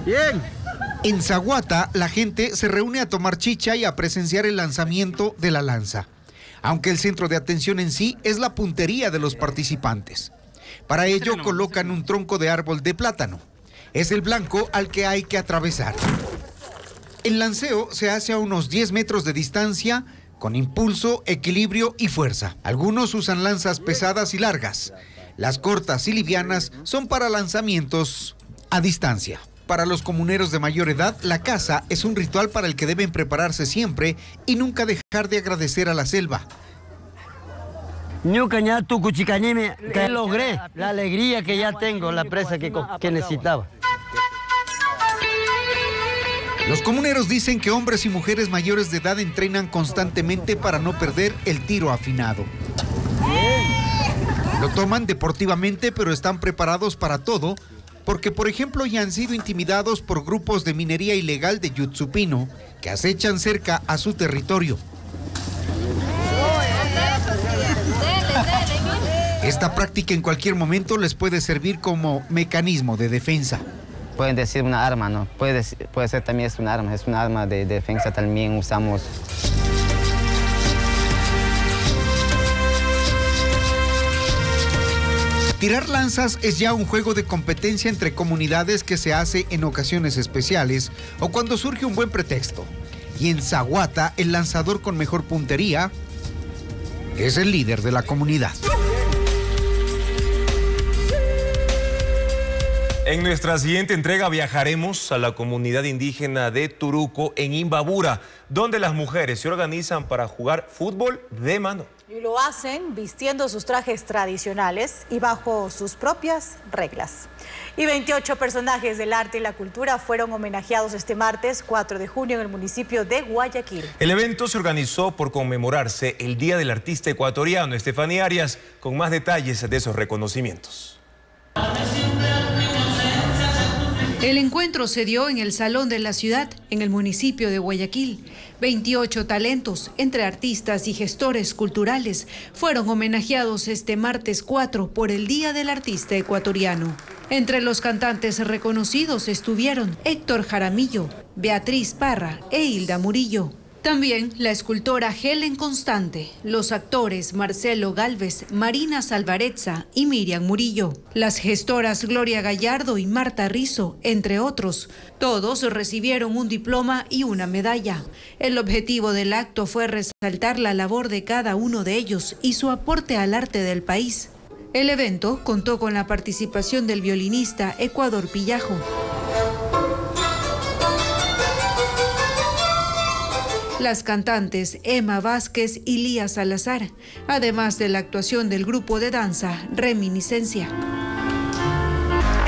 Bien. En Zahuata, la gente se reúne a tomar chicha y a presenciar el lanzamiento de la lanza, aunque el centro de atención en sí es la puntería de los participantes. Para ello colocan un tronco de árbol de plátano. Es el blanco al que hay que atravesar. El lanceo se hace a unos 10 metros de distancia, con impulso, equilibrio y fuerza. Algunos usan lanzas pesadas y largas. Las cortas y livianas son para lanzamientos a distancia. Para los comuneros de mayor edad, la caza es un ritual para el que deben prepararse siempre y nunca dejar de agradecer a la selva. Que logré la alegría que ya tengo, la presa que necesitaba. Los comuneros dicen que hombres y mujeres mayores de edad entrenan constantemente para no perder el tiro afinado. Lo toman deportivamente, pero están preparados para todo, porque por ejemplo ya han sido intimidados por grupos de minería ilegal de Yutsupino que acechan cerca a su territorio. Esta práctica en cualquier momento les puede servir como mecanismo de defensa. Pueden decir una arma, ¿no? Puede ser también es una arma de defensa también usamos. Tirar lanzas es ya un juego de competencia entre comunidades que se hace en ocasiones especiales o cuando surge un buen pretexto. Y en Zahuata, el lanzador con mejor puntería es el líder de la comunidad. En nuestra siguiente entrega viajaremos a la comunidad indígena de Turuco, en Imbabura, donde las mujeres se organizan para jugar fútbol de mano. Y lo hacen vistiendo sus trajes tradicionales y bajo sus propias reglas. Y 28 personajes del arte y la cultura fueron homenajeados este martes 4 de junio en el municipio de Guayaquil. El evento se organizó por conmemorarse el Día del Artista Ecuatoriano. Estefanía Arias con más detalles de esos reconocimientos. El encuentro se dio en el Salón de la Ciudad, en el municipio de Guayaquil. 28 talentos, entre artistas y gestores culturales, fueron homenajeados este martes 4 por el Día del Artista Ecuatoriano. Entre los cantantes reconocidos estuvieron Héctor Jaramillo, Beatriz Parra e Hilda Murillo. También la escultora Helen Constante, los actores Marcelo Gálvez, Marina Salvarezza y Miriam Murillo, las gestoras Gloria Gallardo y Marta Rizo, entre otros. Todos recibieron un diploma y una medalla. El objetivo del acto fue resaltar la labor de cada uno de ellos y su aporte al arte del país. El evento contó con la participación del violinista Ecuador Pillajo. las cantantes Emma Vázquez y Lía Salazar, además de la actuación del grupo de danza Reminiscencia.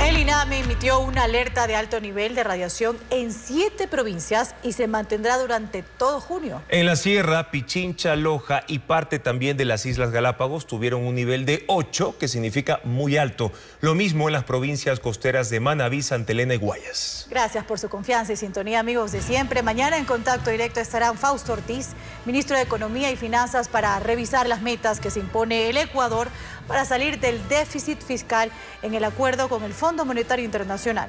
El INAME emitió una alerta de alto nivel de radiación en 7 provincias y se mantendrá durante todo junio. En la Sierra, Pichincha, Loja y parte también de las Islas Galápagos tuvieron un nivel de 8, que significa muy alto. Lo mismo en las provincias costeras de Manabí, Santa Elena y Guayas. Gracias por su confianza y sintonía, amigos de siempre. Mañana en Contacto Directo estarán Fausto Ortiz, ministro de Economía y Finanzas, para revisar las metas que se impone el Ecuador para salir del déficit fiscal en el acuerdo con el Fondo Monetario Internacional.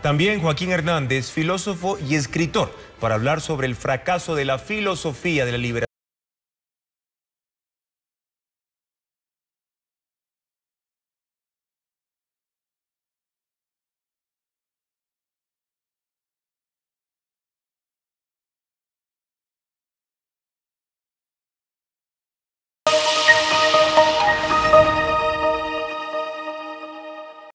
También Joaquín Hernández, filósofo y escritor, para hablar sobre el fracaso de la filosofía de la liberación.